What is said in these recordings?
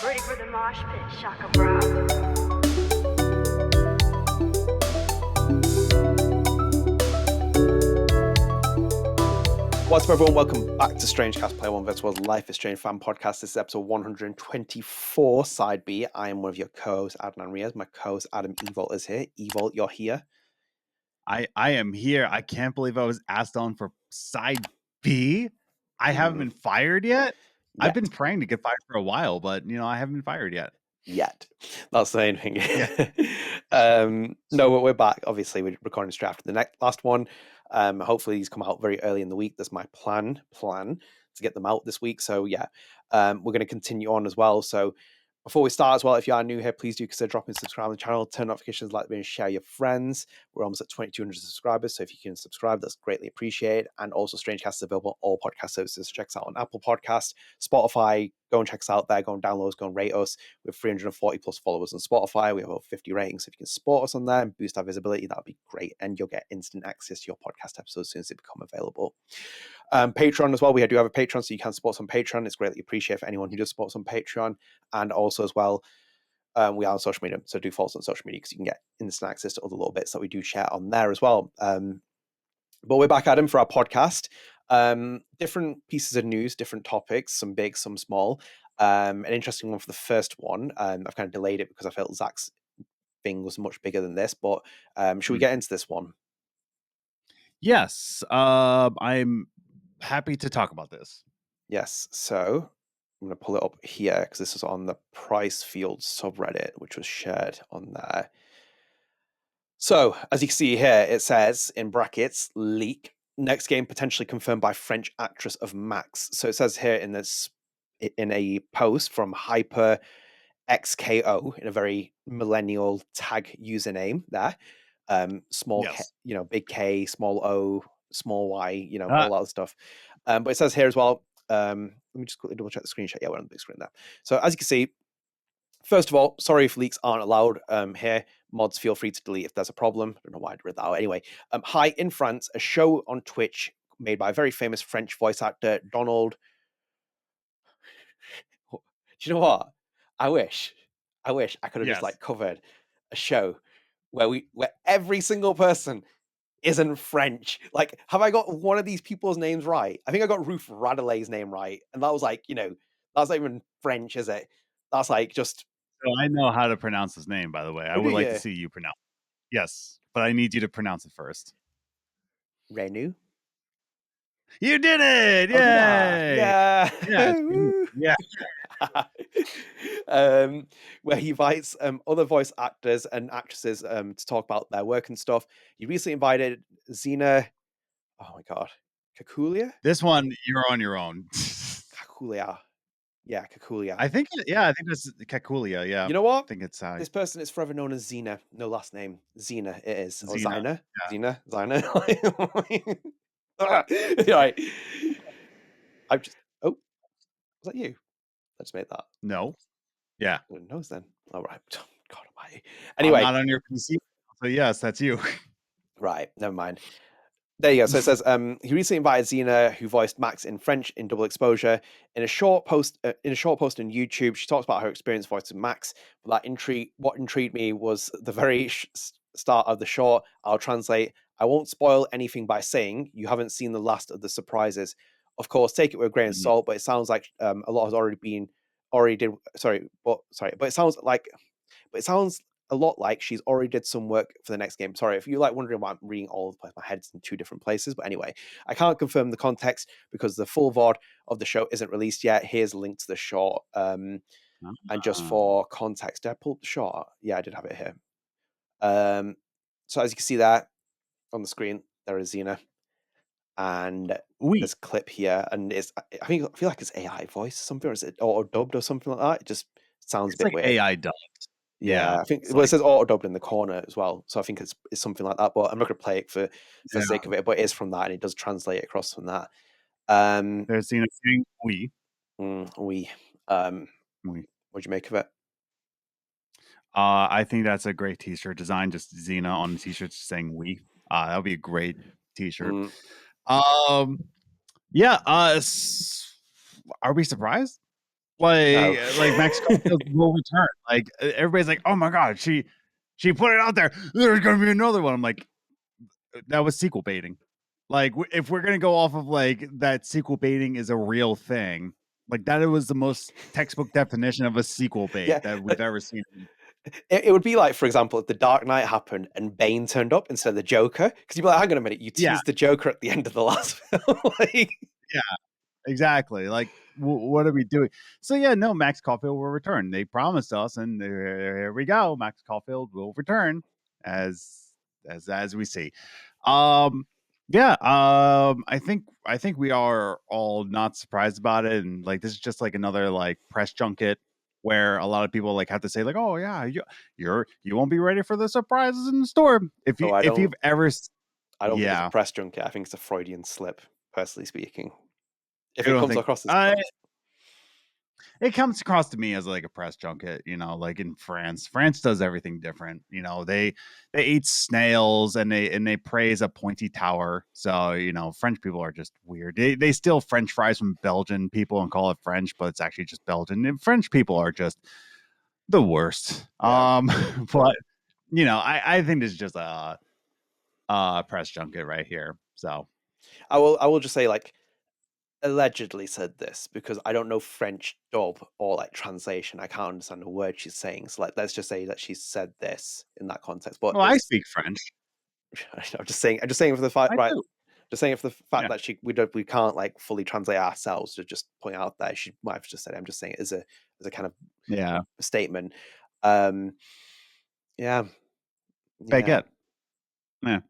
Ready for the mosh pit, shaka bra. What's up, everyone? Welcome back to StrangeCast, Play One vs. World's Life is Strange fan podcast. This is episode 124, Side B. I am one of your co-hosts, Adnan Riaz. My co-host, Adam Evalt, is here. Evalt, you're here. I am here. I can't believe I was asked on for Side B. I haven't been fired yet. I've been praying to get fired for a while, but, I haven't been fired yet. That's the main thing. Yeah. No, but we're back. Obviously, we're recording straight after the last one. Hopefully, these come out very early in the week. That's my plan to get them out this week. So, we're going to continue on as well. So, before we start as well, if you are new here, please do consider dropping subscribe on the channel, turn notifications, like the video, and share your friends. We're almost at 2,200 subscribers, so if you can subscribe, that's greatly appreciated. And also, StrangeCast is available on all podcast services. Check us out on Apple Podcasts, Spotify. Go and check us out there. Go and download us. Go and rate us. We have 340 plus followers on Spotify. We have over 50 ratings. So if you can support us on there and boost our visibility, that would be great. And you'll get instant access to your podcast episodes as soon as they become available. Patreon as well. We do have a Patreon, so you can support us on Patreon. It's greatly appreciated for anyone who does support us on Patreon. And also as well, we are on social media, so do follow us on social media because you can get instant access to other little bits that we do share on there as well. But we're back at him for our podcast. Different pieces of news, different topics, some big, some small. An interesting one for the first one. I've kind of delayed it because I felt Zach's thing was much bigger than this, but should we get into this one? Yes. I'm happy to talk about this. Yes. So I'm going to pull it up here because this is on the Price Field subreddit, which was shared on there. So, as you can see here, it says, in brackets, leak, next game potentially confirmed by French actress of Max. So it says here in a post from Hyper XKO, in a very millennial tag username there. Small Yes. K, big K, small O, small Y, all that stuff. But it says here as well, let me just quickly double check the screenshot. Yeah, we're on the big screen there. So as you can see, first of all, sorry if leaks aren't allowed here. Mods, feel free to delete if there's a problem. I don't know why I read that out. Anyway, hi, in France, a show on Twitch made by a very famous French voice actor, Donald. Do you know what? I wish I could have just covered a show where every single person isn't French. Like, have I got one of these people's names right? I think I got Ruth Radelay's name right. And that was that's not even French, is it? That's just... So I know how to pronounce his name, by the way. I would like to see you pronounce it. Yes, but I need you to pronounce it first. Renu? You did it! Yay! Yeah. Where he invites other voice actors and actresses to talk about their work and stuff. He recently invited Zina... Oh my god. Khakhoulia? This one, you're on your own. Khakhoulia. Yeah, Khakhoulia. I think that's Khakhoulia, yeah. You know what? I think it's this person is forever known as Zina. No last name. Zina, it is. Or Zina. Zina. Zina. Right. I'm just... Oh, was that you? I just made that. No. Yeah. Who knows then? All right. God almighty. Anyway. I'm not on your PC. So yes, that's you. Right. Never mind. There you go. So it says he recently invited Zina, who voiced Max in French in Double Exposure, in a short post on YouTube. She talks about her experience voicing Max. But what intrigued me was the very start of the short. I'll translate. I won't spoil anything by saying you haven't seen the last of the surprises. Of course, take it with a grain of salt. But it sounds like a lot has but it sounds a lot like she's already did some work for the next game. Sorry, if you're wondering why I'm reading all of my head's in two different places. But anyway, I can't confirm the context because the full VOD of the show isn't released yet. Here's a link to the short. And just for context, did I pull up the short? Yeah, I did have it here. So as you can see there on the screen, there is Zina. And there's a clip here, and I feel like it's AI voice or something, or is it auto dubbed or something like that? It just sounds a bit weird. AI dubbed. Yeah, I think it says auto dubbed in the corner as well, so I think it's something like that. But I'm not going to play it for the sake of it. But it is from that, and it does translate across from that. There's Zina saying "we." We. What'd you make of it? I think that's a great T-shirt design. Just Zina on the T-shirt saying "we." That would be a great T-shirt. Yeah. Are we surprised? Like Max Caulfield will return. Like everybody's like, oh my god, she put it out there. There's gonna be another one. I'm like, that was sequel baiting. Like if we're gonna go off of like that sequel baiting is a real thing, like that it was the most textbook definition of a sequel bait that we've ever seen. It would be like, for example, if The Dark Knight happened and Bane turned up instead of the Joker, because you'd be like, hang on a minute, you teased the Joker at the end of the last film. Yeah, exactly. Like, what are we doing? So yeah, no, Max Caulfield will return. They promised us, and here we go. Max Caulfield will return as we see. I think we are all not surprised about it, and like this is just like another like press junket where a lot of people like have to say like, oh yeah, you won't be ready for the surprises in the store if you've ever. I don't think it's a press junket. I think it's a Freudian slip, personally speaking. If it comes across as press. It comes across to me as like a press junket, like in France. France does everything different. They eat snails and they praise a pointy tower. So, French people are just weird. They steal French fries from Belgian people and call it French, but it's actually just Belgian. And French people are just the worst. Yeah. But I think this is just a press junket right here. So I will just say, like, allegedly said this because I don't know French dub or like translation. I can't understand a word she's saying. So like, let's just say that she said this in that context. But I speak French. I'm just saying for the fact, right? Just saying for the fact that we can't like fully translate ourselves. To just point out that she might have just said it. I'm just saying it as a kind of statement. Baguette. Yeah,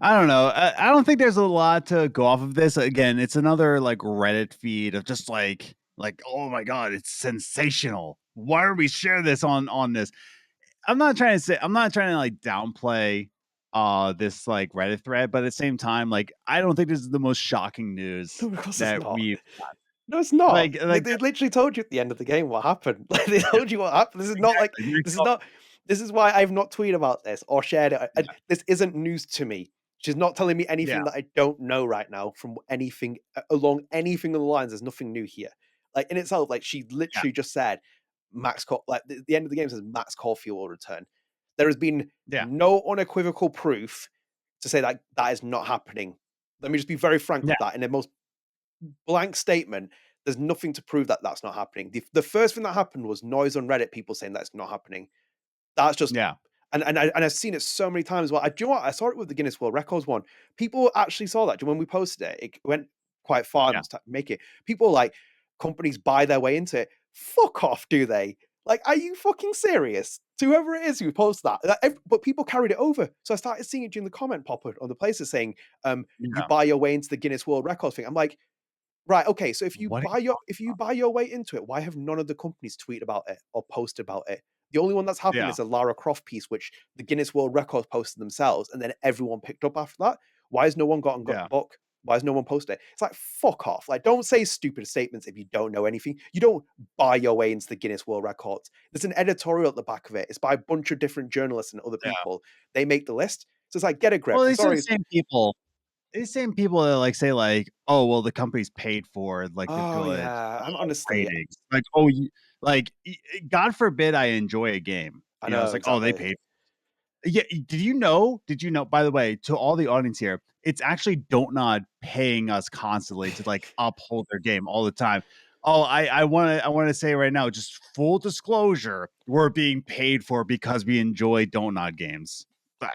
I don't know. I don't think there's a lot to go off of this. Again, it's another like Reddit feed of just like oh my god, it's sensational. Why are we share this on this? I'm not trying to like downplay this like Reddit thread, but at the same time, like I don't think this is the most shocking news that we. No, it's not. Like they literally told you at the end of the game what happened. Like they told you what happened. This is not like this is not. This is why I've not tweeted about this or shared it. And this isn't news to me. She's not telling me anything that I don't know right now from anything along anything on the lines. There's nothing new here. Like in itself, like she literally just said, like the end of the game says Max Caulfield will return. There has been no unequivocal proof to say that that is not happening. Let me just be very frank with that. In the most blank statement, there's nothing to prove that that's not happening. The first thing that happened was noise on Reddit, people saying that's not happening. That's just and I've seen it so many times. Well, do you know what? I saw it with the Guinness World Records one. People actually saw that. When we posted it, it went quite far to make it. People like companies buy their way into it. Fuck off, do they? Like, are you fucking serious? To whoever it is who posted that, but people carried it over. So I started seeing it during the comment pop up on the places saying, "You buy your way into the Guinness World Records thing." I'm like, right, okay. So if you buy your way into it, why have none of the companies tweeted about it or posted about it? The only one that's happened is a Lara Croft piece, which the Guinness World Records posted themselves, and then everyone picked up after that. Why has no one got a book? Why has no one posted it? It's like, fuck off. Like, don't say stupid statements if you don't know anything. You don't buy your way into the Guinness World Records. There's an editorial at the back of it. It's by a bunch of different journalists and other people. They make the list. So it's like, get a grip. Well, these are the same people. These same people that like say like, oh well, the company's paid for like the good. I'm honestly like, God forbid I enjoy a game. I know it's like, exactly. Oh, they paid. Yeah, did you know? By the way, to all the audience here, it's actually Don't Nod paying us constantly to like uphold their game all the time. Oh, I want to say right now, just full disclosure, we're being paid for because we enjoy Don't Nod games. But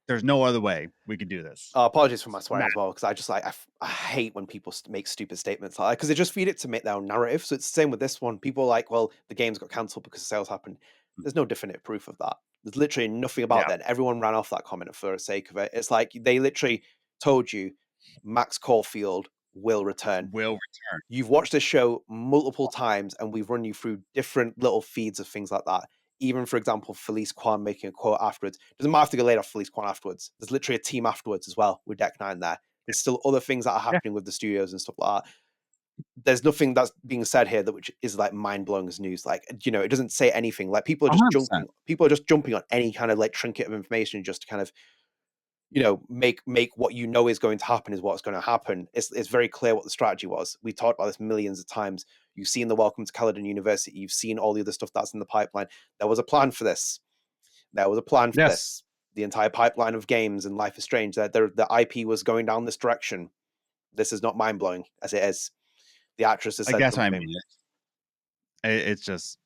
there's no other way we could do this. Apologies for my swearing as well, because I just like I hate when people make stupid statements like that, because they just feed it to make their own narrative. So it's the same with this one. People are like, well, the games got cancelled because sales happened. There's no definitive proof of that. There's literally nothing about that. Everyone ran off that comment for the sake of it. It's like they literally told you Max Caulfield will return. You've watched this show multiple times, and we've run you through different little feeds of things like that. Even, for example, Felice Kwan making a quote afterwards. Doesn't matter to get laid off Felice Kwan afterwards. There's literally a team afterwards as well with Deck 9 there. There's still other things that are happening with the studios and stuff like that. There's nothing that's being said here that which is like mind-blowing as news. Like, it doesn't say anything. Like people are just 100%. Jumping. People are just jumping on any kind of like trinket of information just to kind of, make what is going to happen is what's going to happen. It's very clear what the strategy was. We talked about this millions of times. You've seen the Welcome to Caledon University. You've seen all the other stuff that's in the pipeline. There was a plan for this. There was a plan for Yes. this. The entire pipeline of games and Life is Strange, the IP was going down this direction. This is not mind-blowing as it is. The actress has I said guess I something. mean it's just,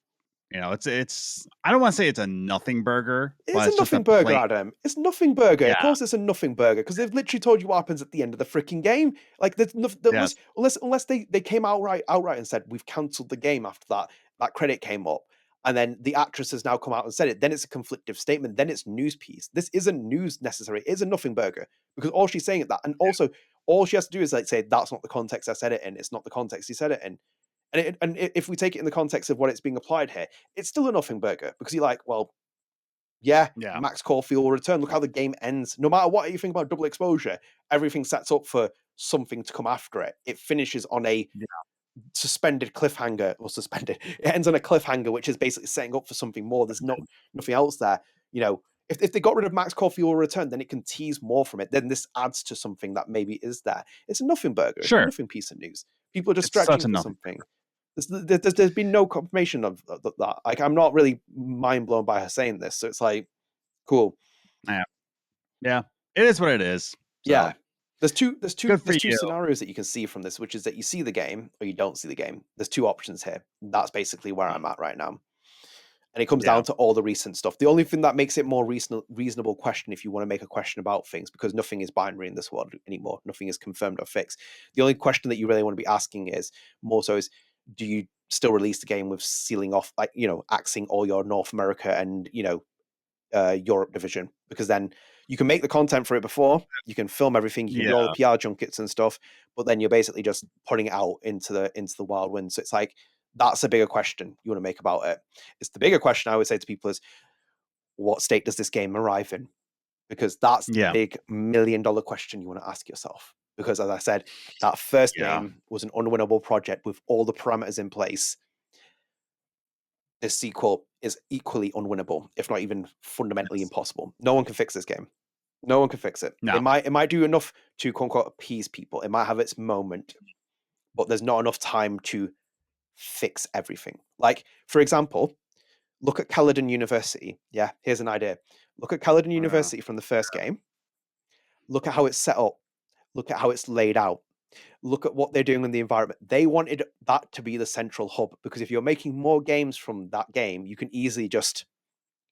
you know, it's I don't want to say it's a nothing burger, It's but a it's just nothing a burger, plain, Adam. It's nothing burger. Yeah. Of course, it's a nothing burger because they've literally told you what happens at the end of the freaking game. Like, there's nothing, Yes. unless they came outright and said we've cancelled the game after that credit came up, and then the actress has now come out and said it. Then it's a conflictive statement. Then it's news piece. This isn't news necessarily. It is a nothing burger because all she's saying is that, and also all she has to do is like say that's not the context I said it in. It's not the context he said it in. And if we take it in the context of what it's being applied here, it's still a nothing burger because you're like, well, yeah, Yeah. Max Caulfield will return. Look how the game ends. No matter what you think about double exposure, everything sets up for something to come after it. It finishes on a suspended cliffhanger, or suspended. It ends on a cliffhanger, which is basically setting up for something more. There's nothing else there. You know, if they got rid of Max Caulfield will return, then it can tease more from it. Then this adds to something that maybe is there. It's a nothing burger. Sure. It's a nothing piece of news. People are just It's such stretching a for nothing. something. There's been no confirmation of that. Like, I'm not really mind blown by her saying this. So it's like, cool. Yeah. It is what it is. So. Yeah. There's two Good for you. scenarios that you can see from this, which is that you see the game or you don't see the game. There's two options here. That's basically where I'm at right now. And it comes down to all the recent stuff. The only thing that makes it more reasonable question, if you want to make a question about things, because nothing is binary in this world anymore. Nothing is confirmed or fixed. The only question that you really want to be asking is more so is, do you still release the game with sealing off, like, you know, axing all your North America and, you know, Europe division? Because then you can make the content for it before, you can film everything, you can do all the PR junkets and stuff, but then you're basically just putting it out into the wild wind. So it's like, that's a bigger question you want to make about it. It's the bigger question I would say to people is, what state does this game arrive in? Because that's the big $1 million question you want to ask yourself. Because as I said, that first game was an unwinnable project with all the parameters in place. This sequel is equally unwinnable, if not even fundamentally impossible. No one can fix this game. No one can fix it. No. It might do enough to quote unquote appease people. It might have its moment, but there's not enough time to fix everything. Like, for example, look at Caledon University. Yeah, here's an idea. Look at Caledon University from the first game. Look at how it's set up. Look at how it's laid out. Look at what they're doing in the environment. They wanted that to be the central hub, because if you're making more games from that game, you can easily just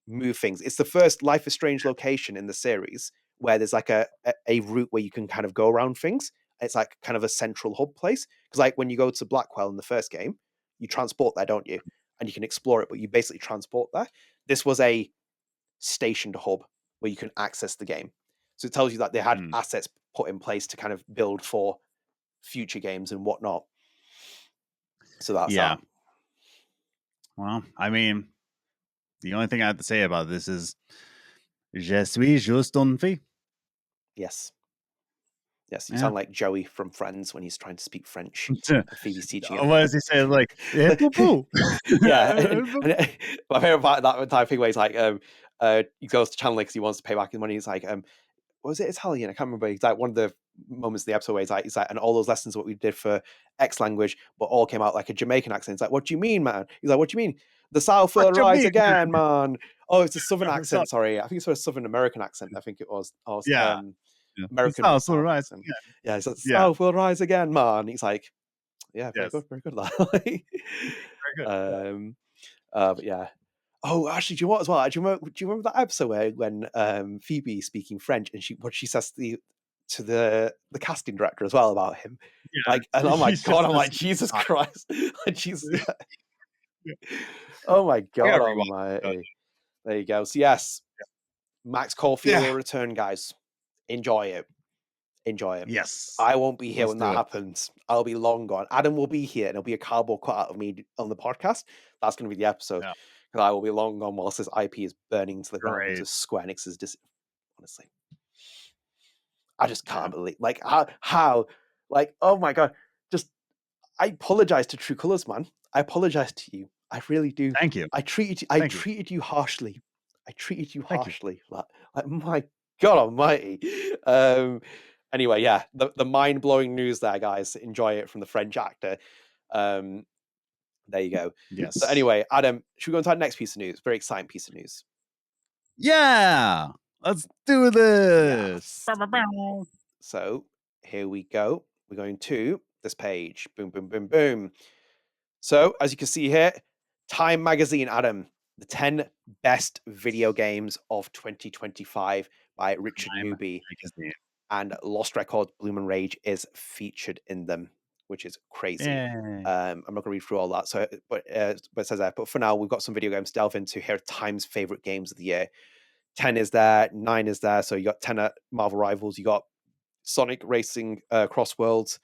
move things. It's the first Life is Strange location in the series where there's like a route where you can kind of go around things. It's like kind of a central hub place. Because like when you go to Blackwell in the first game, you transport there, don't you? And you can explore it, but you basically transport there. This was a stationed hub where you can access the game. So it tells you that they had assets put in place to kind of build for future games and whatnot. So that's that. Well, I mean, the only thing I have to say about this is Je suis juste une fille. Yes. Yes, you sound like Joey from Friends when he's trying to speak French. Phoebe's teaching him. What does he say? Like, yeah. And my favorite part of that entire thing where he's like, he goes to Channel because he wants to pay back his money. He's like, was it Italian? I can't remember. He's like, one of the moments in the episode where he's like, and all those lessons what we did for X language, but all came out like a Jamaican accent. It's like, what do you mean, man? He's like, what do you mean? The South will rise again, man. Oh, it's a Southern accent. Sorry, I think it's a Southern American accent. I think it was. American South will rise accent. Yeah, it's like, South will rise again, man. He's like, yeah, very good. Very good. But yeah. Oh, actually, do you know what as well? Do you remember that episode where when Phoebe speaking French and what she says to the casting director as well about him? Yeah. Like, and oh my god, I'm like, Jesus Christ. Like, Jesus. Oh my god, almighty. There you go. So yes, Max Caulfield will return, guys. Enjoy it. Yes. I won't be here when that happens. I'll be long gone. Adam will be here and it'll be a cardboard cutout of me on the podcast. That's going to be the episode. Because I will be long gone whilst this IP is burning to the ground into Square Enix's honestly. I just can't believe, like, how, like, oh my god. Just, I apologize to True Colors, man. I apologize to you. I really do. Thank you. I treated you harshly. Like, my god almighty. Anyway, yeah, the mind-blowing news there, guys. Enjoy it from the French actor. There you go. Yes. So anyway, Adam, should we go into our next piece of news? Very exciting piece of news. Yeah. Let's do this. So here we go. We're going to this page. Boom, boom, boom, boom. So as you can see here, Time Magazine, Adam, the 10 best video games of 2025 by Richard Newby. And Lost Records, Bloom and Rage is featured in them, which is crazy. I'm not going to read through all that. So, but it says that. But for now, we've got some video games to delve into here. Time's favorite games of the year. 10 is there, 9 is there. So you got 10 at Marvel Rivals. You got Sonic Racing Cross Worlds,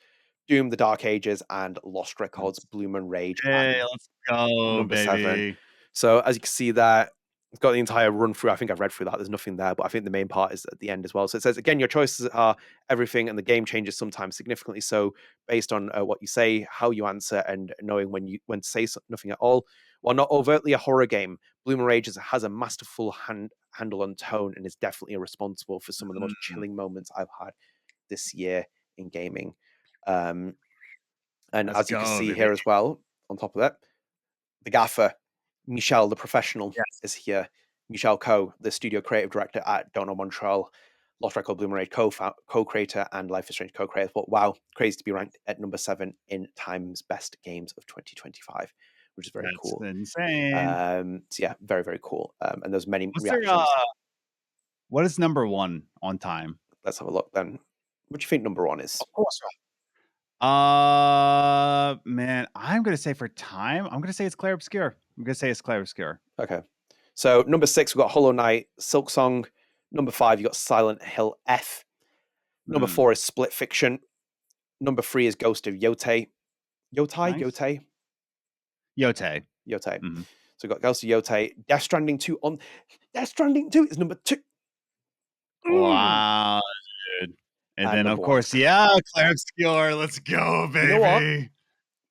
Doom: The Dark Ages, and Lost Records, Bloom and Rage. Hey, let's go, number baby. 7. So as you can see there, it's got the entire run through. I think I've read through that. There's nothing there, but I think the main part is at the end as well. So it says, again, your choices are everything, and the game changes sometimes significantly. So based on what you say, how you answer, and knowing when to say nothing at all. While not overtly a horror game, Bloom and Rage has a masterful handle on tone and is definitely responsible for some of the most chilling moments I've had this year in gaming. And as you can see here as well, on top of that, the gaffer, Michel, the professional, is here. Michel Coe, the studio creative director at Don't Nod Montreal, Lost Record, Bloom and Rage co-creator and Life is Strange co-creator. But wow, crazy to be ranked at number 7 in Time's best games of 2025, which is very cool. Insane. So yeah, very, very cool. And there's many reactions. What is number 1 on Time? Let's have a look then. What do you think number 1 is? Of course. Man, I'm gonna say for Time, I'm gonna say it's Clare Obscure. Okay. So number 6, we've got Hollow Knight, Silk Song. Number 5, you got Silent Hill F. Number 4 is Split Fiction. Number 3 is Ghost of Yotei. Yotei. Mm-hmm. So we've got Ghost of Yotei. Death Stranding 2 is number 2. Wow, dude. And then of course, Clare Obscure. Let's go, baby. You know what?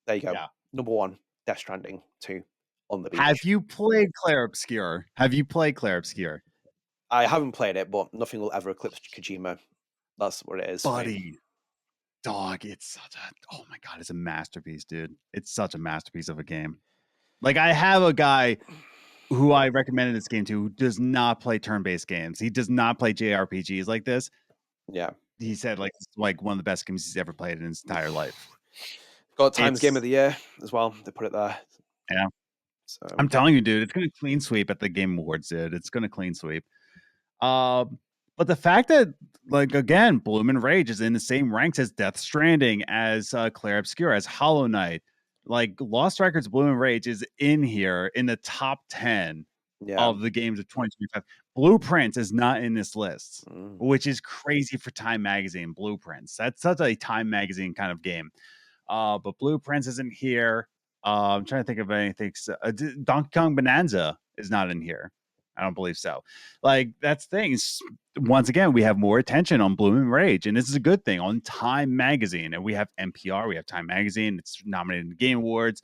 There you go. Yeah. Number 1, Death Stranding 2 on the beach. Have you played Clare Obscure? I haven't played it, but nothing will ever eclipse Kojima. That's what it is. Buddy. Dog, it's oh my God, it's a masterpiece, dude. It's such a masterpiece of a game. Like, I have a guy who I recommended this game to who does not play turn-based games. He does not play JRPGs like this. Yeah. He said it's like one of the best games he's ever played in his entire life. Got Times Game of the Year as well. They put it there. Yeah. So I'm telling you, dude, it's going to clean sweep at the Game Awards, dude. It's going to clean sweep. But the fact that, like, again, Bloom and Rage is in the same ranks as Death Stranding, as Clare Obscure, as Hollow Knight, like Lost Records, Bloom and Rage is in here in the top 10 of the games of 2025. Blueprints is not in this list, which is crazy for Time Magazine. Blueprints, that's such a Time Magazine kind of game. But Blueprints isn't here. I'm trying to think of anything. Donkey Kong Bonanza is not in here. I don't believe so. Like, that's things. Once again, we have more attention on Bloom and Rage, and this is a good thing on Time Magazine. And we have NPR, we have Time Magazine. It's nominated in the Game Awards.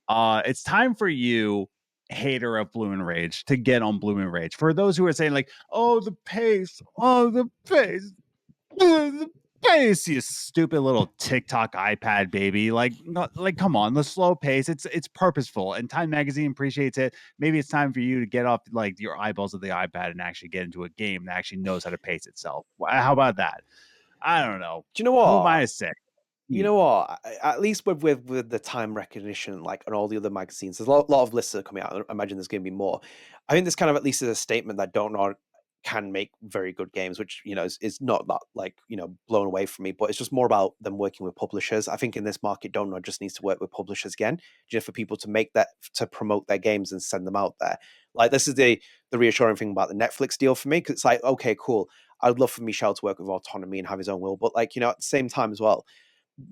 It's time for you, hater of Bloom and Rage, to get on Bloom and Rage. For those who are saying, like, oh, the pace, the pace, you stupid little TikTok iPad baby. Like, come on, the slow pace. It's purposeful, and Time Magazine appreciates it. Maybe it's time for you to get off like your eyeballs of the iPad and actually get into a game that actually knows how to pace itself. How about that? I don't know. Do you know what? Who am I to say? You know what? At least with the Time recognition, like on all the other magazines, there's a lot of lists that are coming out. I imagine there's going to be more. I think this kind of at least is a statement that Don't Nod can make very good games, which, you know, is not that, like, you know, blown away from me, but it's just more about them working with publishers. I think in this market, Don't Nod just needs to work with publishers again, just for people to make that, to promote their games and send them out there. Like, this is the reassuring thing about the Netflix deal for me, because it's like, okay, cool. I'd love for Michel to work with autonomy and have his own will, but, like, you know, at the same time as well,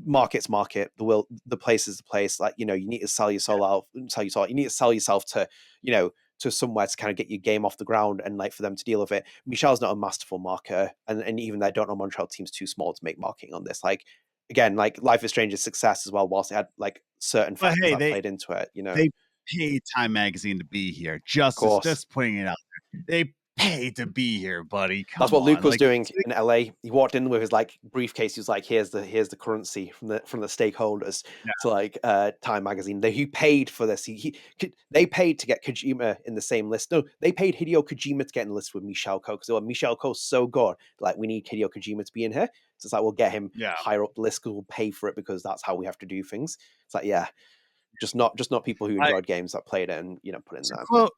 market's market, the place is the place. Like, you know, you need to sell your soul out, you need to sell yourself to, you know, to somewhere to kind of get your game off the ground, and like for them to deal with it. Michel's not a masterful marketer, and even that Don't Nod Montreal team's too small to make marketing on this. Like, again, like Life is Strange's success as well, whilst it had like certain factors that played into it, you know. They paid Time Magazine to be here, just putting it out there. They pay to be here, buddy. That's Come what Luke on. was Like, doing in LA. He walked in with his like briefcase. He was like, "Here's the currency from the stakeholders yeah, to like Time Magazine. He paid for this. They paid to get Kojima in the same list. No, they paid Hideo Kojima to get in the list with Michelle Ko because Michelle Ko's so good. Like we need Hideo Kojima to be in here. So it's like we'll get him yeah. higher up the list because we'll pay for it because that's how we have to do things. It's like just not people who I, enjoyed games that played it and put in to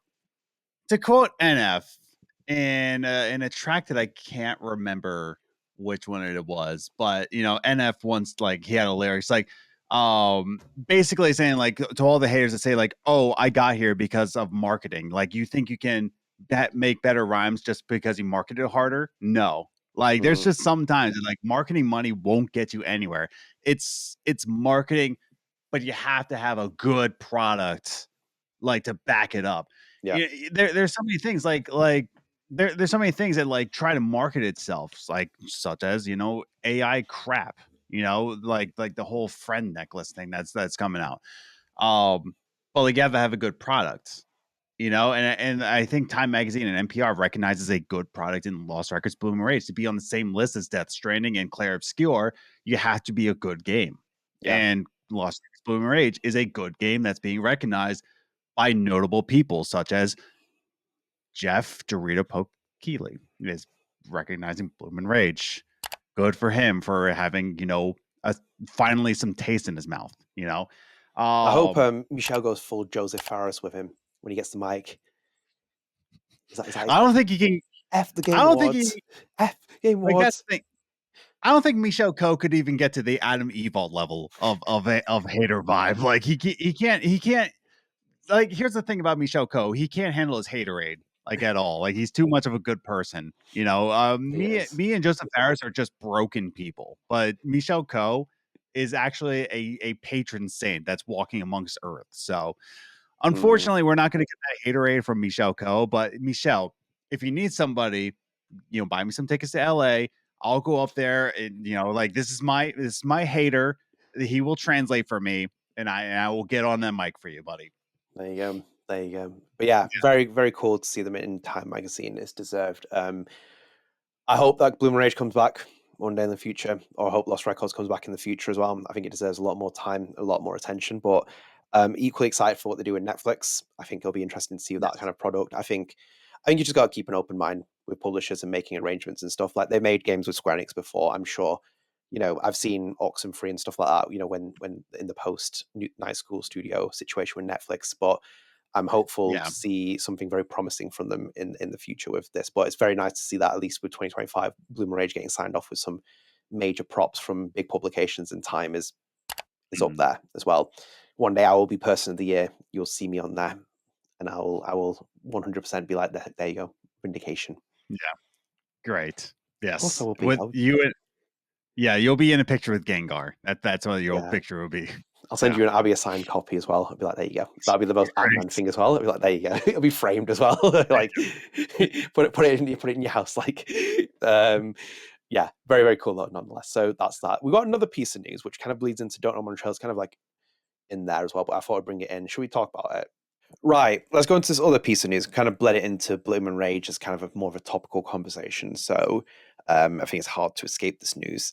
there. quote NF in a track that I can't remember which one it was, but NF once, like, he had a lyrics like basically saying, like, to all the haters that say, like, oh, I got here because of marketing, like, you think you can make better rhymes just because you marketed harder? No. Like, there's just sometimes that, like, marketing money won't get you anywhere. It's marketing, but you have to have a good product, like, to back it up. Yeah. There's so many things there's so many things that, like, try to market itself, like, such as AI crap, like the whole friend necklace thing that's coming out. But, like, you have to have a good product, and I think Time Magazine and NPR recognizes a good product in Lost Records, Bloom and Rage. To be on the same list as Death Stranding and Clare Obscure, you have to be a good game. Yeah. And Lost Records, Bloom and Rage is a good game that's being recognized by notable people such as Jeff Dorito Pope Keeley is recognizing Bloom and Rage. Good for him for having, finally some taste in his mouth, I hope Um, Michelle goes full Joseph Fares with him when he gets the mic. Is that his I don't think he can. F the I Game don't think Awards? he, F Game like, that's Awards. the thing. I don't think Michelle Ko could even get to the Adam Evalt level of hater vibe. Like, he can't. Like, here's the thing about Michelle Ko. He can't handle his haterade, like, at all. Like, he's too much of a good person. He is. Me and Joseph Fares are just broken people, but Michelle Ko is actually a patron saint that's walking amongst Earth. So, unfortunately, we're not going to get that haterade from Michelle Ko. But Michelle, if you need somebody, buy me some tickets to LA. I'll go up there and like, this is my hater. He will translate for me, and I will get on that mic for you, buddy. There you go. There you go. But yeah, very, very cool to see them in Time Magazine. It's deserved. I hope that Bloom and Rage comes back one day in the future, or I hope Lost Records comes back in the future as well. I think it deserves a lot more time, a lot more attention. But equally excited for what they do with Netflix. I think it'll be interesting to see that kind of product. I think you just got to keep an open mind with publishers and making arrangements and stuff. Like, they made games with Square Enix before. I'm sure. I've seen Oxenfree and stuff like that. When in the post Night School Studio situation with Netflix, but I'm hopeful to see something very promising from them in the future with this. But it's very nice to see that at least with 2025, Bloom and Rage getting signed off with some major props from big publications, and Time is up there as well. One day I will be Person of the Year. You'll see me on there, and I will 100% be like, there you go, vindication. Yeah, great. Yes, Also, will be. with you and you'll be in a picture with Gengar. That's what your picture will be. I'll send you a signed copy as well. I'll be like, there you go. That'll be the most Adnan thing as well. I'll be like, there you go. It'll be framed as well. Like, put it in your house. Like, yeah, very, very cool though, nonetheless. So that's that. We got another piece of news which kind of bleeds into Don't Nod Montreal. It's kind of like in there as well, but I thought I'd bring it in. Should we talk about it? Right. Let's go into this other piece of news. Kind of bled it into Bloom and Rage as kind of more of a topical conversation. So I think it's hard to escape this news.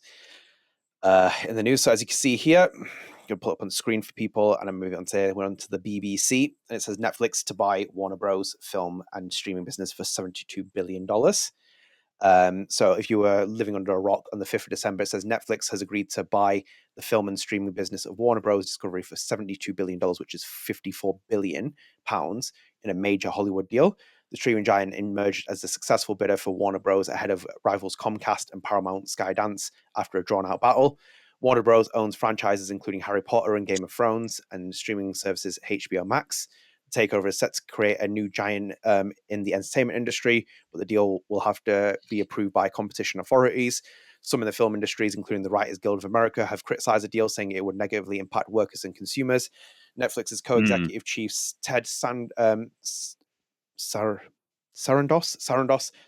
In the news, so as you can see here, I'm going to pull up on the screen for people, and I'm moving on to the BBC, and it says Netflix to buy Warner Bros. Film and streaming business for $72 billion. So if you were living under a rock, on the 5th of December, it says Netflix has agreed to buy the film and streaming business of Warner Bros. Discovery for $72 billion, which is £54 billion in a major Hollywood deal. The streaming giant emerged as the successful bidder for Warner Bros. Ahead of rivals Comcast and Paramount Skydance after a drawn-out battle. Warner Bros. Owns franchises including Harry Potter and Game of Thrones, and streaming services HBO Max. The takeover is set to create a new giant in the entertainment industry, but the deal will have to be approved by competition authorities. Some in the film industries, including the Writers Guild of America, have criticized the deal, saying it would negatively impact workers and consumers. Netflix's co-executive chiefs Ted Sarandos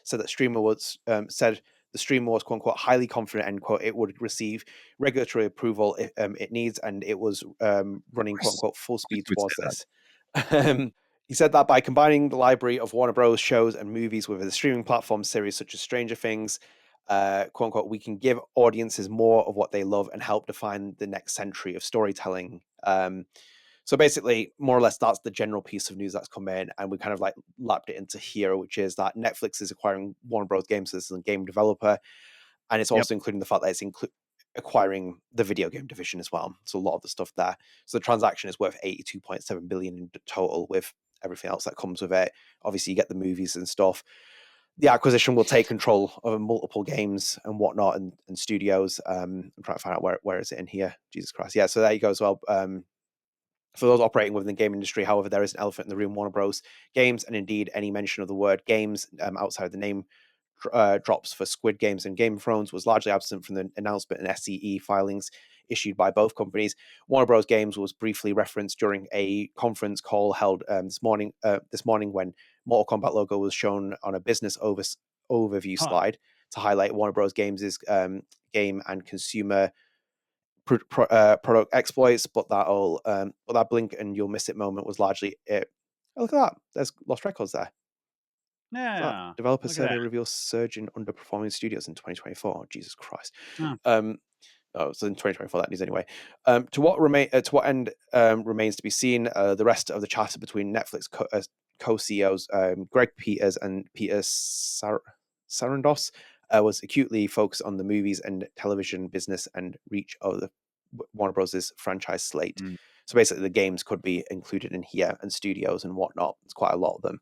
said that streamer was said the streamer was quote unquote highly confident, end quote, it would receive regulatory approval it needs, and it was running quote unquote full speed towards this. He said that by combining the library of Warner Bros. Shows and movies with a streaming platform series such as Stranger Things, quote unquote, we can give audiences more of what they love and help define the next century of storytelling. So basically, more or less, that's the general piece of news that's come in, and we kind of like lapped it into here, which is that Netflix is acquiring Warner Bros. Games as a game developer, and it's Yep. also including the fact that it's acquiring the video game division as well. So a lot of the stuff there. So the transaction is worth 82.7 billion in total, with everything else that comes with it. Obviously, you get the movies and stuff. The acquisition will take control of multiple games and whatnot, and studios. I'm trying to find out where is it in here. Jesus Christ. Yeah, so there you go as well. For those operating within the game industry, however, there is an elephant in the room. Warner Bros. Games, and indeed any mention of the word games outside the name drops for Squid Games and Game of Thrones was largely absent from the announcement and SCE filings issued by both companies. Warner Bros. Games was briefly referenced during a conference call held this morning when Mortal Kombat logo was shown on a business overview slide to highlight Warner Bros. Games' game and consumer product exploits, but that blink and you'll miss it moment was largely it. Oh, look at that! There's Lost Records there. Yeah. Developer Look at survey that. reveals surge in underperforming studios in 2024. Jesus Christ. Huh. So in 2024 that news anyway. To what end remains to be seen. The rest of the chatter between Netflix co-CEOs Greg Peters and Peter Sarandos was acutely focused on the movies and television business and reach of the Warner Bros.'s franchise slate. Mm. So basically, the games could be included in here, and studios and whatnot. It's quite a lot of them.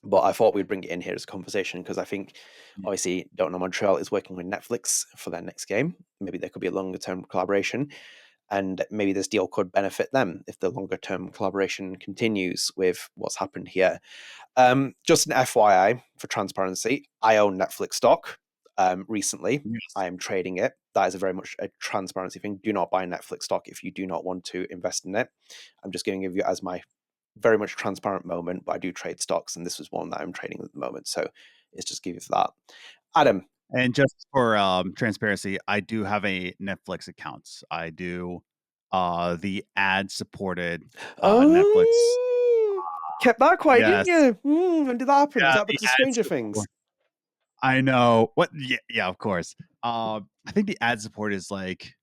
But I thought we'd bring it in here as a conversation because I think, obviously, Don't Nod Montreal is working with Netflix for their next game. Maybe there could be a longer term collaboration, and maybe this deal could benefit them if the longer term collaboration continues with what's happened here. Just an FYI for transparency, I own Netflix stock recently. Yes. I am trading it. That is a very much a transparency thing. Do not buy Netflix stock if you do not want to invest in it. I'm just going to give you as my very much transparent moment, but I do trade stocks, and this was one that I'm trading at the moment. So it's just give you that. Adam. And just for transparency, I do have a Netflix account. I do the ad supported Netflix. Kept that quiet, Yes. didn't you? When did that happen? Was Yeah, that the because of ad Stranger support. Things? I know. What? Yeah, of course. I think the ad support is like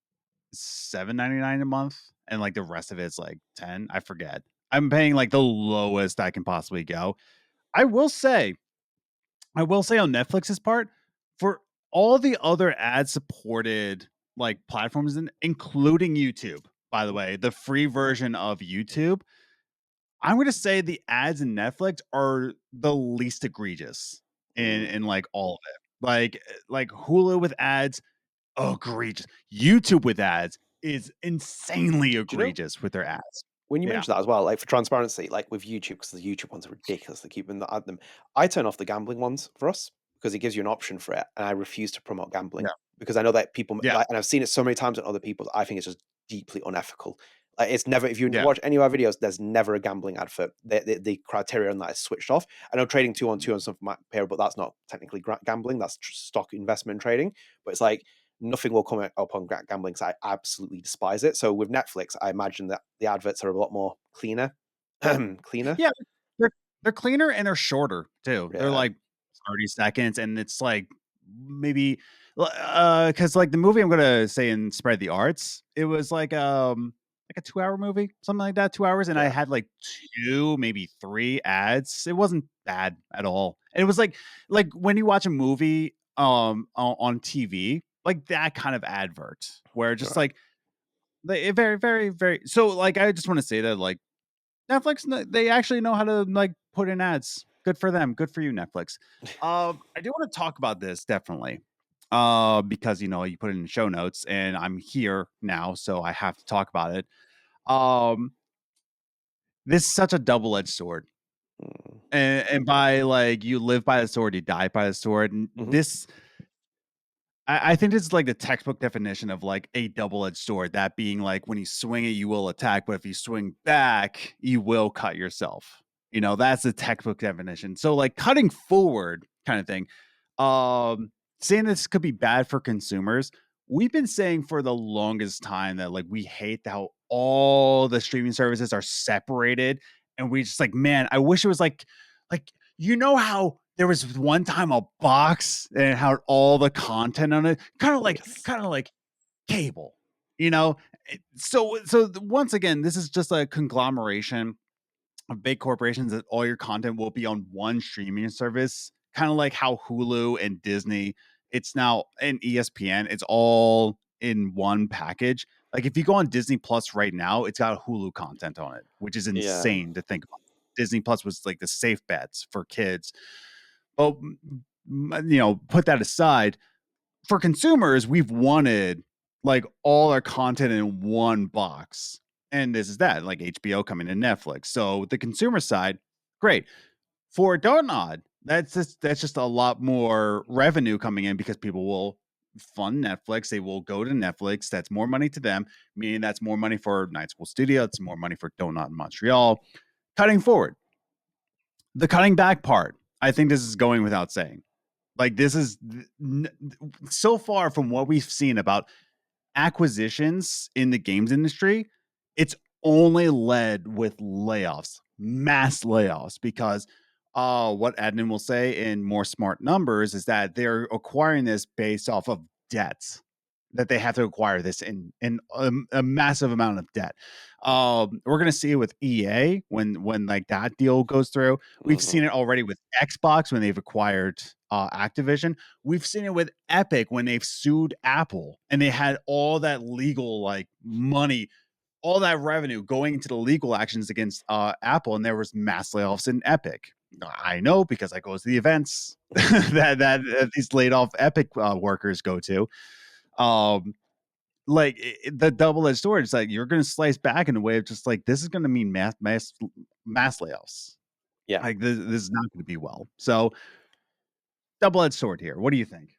$7.99 a month, and like the rest of it's like 10. I forget. I'm paying like the lowest I can possibly go. I will say on Netflix's part, for all the other ad supported like platforms, including YouTube, by the way, the free version of YouTube, I'm going to say the ads in Netflix are the least egregious in like all of it. Like Hulu with ads, egregious. YouTube with ads is insanely Do you know, egregious with their ads. when you Yeah. mention that as well, like for transparency, like with YouTube, because the YouTube ones are ridiculous, they keep them at them. I turn off the gambling ones for us because it gives you an option for it, and I refuse to promote gambling Yeah. because I know that people Yeah. like, and I've seen it so many times on other people's. I think it's just deeply unethical. Like it's never, if you Yeah. watch any of our videos, there's never a gambling advert. The criteria on that is switched off. I know trading 2-on-2 on some of my pair, but that's not technically gambling. That's stock investment trading. But it's like nothing will come up on gambling because I absolutely despise it. So with Netflix, I imagine that the adverts are a lot more cleaner. Cleaner. Yeah. They're cleaner and they're shorter too. They're Yeah. like 30 seconds, and it's like maybe because like the movie I'm gonna say in Spread the Arts, it was like a 2-hour movie, something like that, 2 hours, and I Yeah. had like 2, maybe 3 ads. It wasn't bad at all. And it was like when you watch a movie on TV, like that kind of advert where just Right. like they very, very, very. So like I just want to say that like Netflix, they actually know how to like put in ads. Good for them. Good for you, Netflix. I do want to talk about this definitely, because you know you put it in show notes, and I'm here now, so I have to talk about it. This is such a double-edged sword, Mm. and by like you live by the sword, you die by the sword. And Mhm. this, I think this is like the textbook definition of like a double-edged sword. That being like when you swing it, you will attack, but if you swing back, you will cut yourself. You know, that's the textbook definition. So like cutting forward kind of thing. Saying this could be bad for consumers. we've been saying for the longest time that like we hate how all the streaming services are separated, and we just like, man, I wish it was like you know how there was one time a box and it had all the content on it, Yes. kind of like cable, you know. So once again, this is just a conglomeration of big corporations that all your content will be on one streaming service, kind of like how Hulu and Disney, it's now and ESPN, it's all in one package. Like if you go on Disney Plus right now, it's got Hulu content on it, which is Yeah. insane to think about. Disney Plus was like the safe bets for kids. But you know, put that aside, for consumers, we've wanted like all our content in one box. And this is that, like HBO coming to Netflix. So the consumer side, great. For Don't Nod, that's just a lot more revenue coming in because people will fund Netflix. They will go to Netflix. That's more money to them, meaning that's more money for Night School Studio. It's more money for Don't Nod Montreal. Cutting forward, the cutting back part, I think this is going without saying. Like this is so far from what we've seen about acquisitions in the games industry, it's only led with layoffs, mass layoffs, because what Adnan will say in more smart numbers is that they're acquiring this based off of debts that they have to acquire this in a massive amount of debt. We're gonna see it with EA when like that deal goes through. We've Mm-hmm. seen it already with Xbox when they've acquired Activision. We've seen it with Epic when they've sued Apple and they had all that legal like money, all that revenue going into the legal actions against Apple, and there was mass layoffs in Epic. I know because I go to the events that these laid off Epic workers go to. Um, like the double-edged sword, it's like you're going to slice back in a way of just like this is going to mean mass layoffs. Yeah. Like this is not going to be well. So double-edged sword here. What do you think?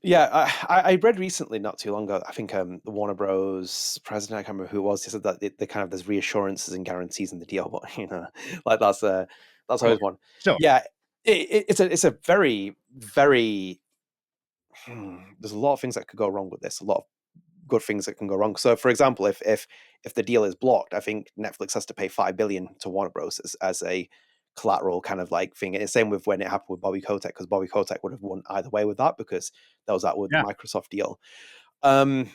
Yeah, I read recently, not too long ago. I think the Warner Bros. President, I can't remember who it was. He said that they kind of there's reassurances and guarantees in the deal, but like that's Sure, always one. sure. Yeah, it's a very very. There's a lot of things that could go wrong with this. A lot of good things that can go wrong. So, for example, if the deal is blocked, I think Netflix has to pay $5 billion to Warner Bros. As a collateral kind of like thing. And the same with when it happened with Bobby Kotick, because Bobby Kotick would have won either way with that because that was that with the Yeah, Microsoft deal. Um,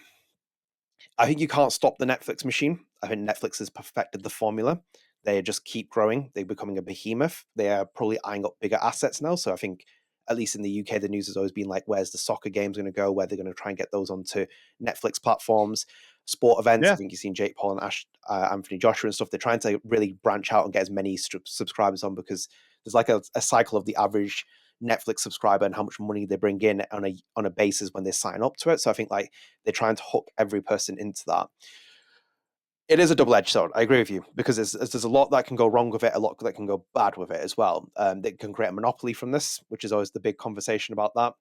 I think you can't stop the Netflix machine. I think Netflix has perfected the formula. They just keep growing. They're becoming a behemoth. They are probably eyeing up bigger assets now. So I think, at least in the UK, the news has always been like, where's the soccer games going to go? Where they're going to try and get those onto Netflix platforms, sport events. I yeah. think you've seen Jake Paul and Anthony Joshua and stuff. They're trying to really branch out and get as many subscribers on because there's like a cycle of the average Netflix subscriber and how much money they bring in on a basis when they sign up to it. So I think like they're trying to hook every person into that. It is a double-edged sword. I agree with you because there's a lot that can go wrong with it, a lot that can go bad with it as well. They can create a monopoly from this, which is always the big conversation about that.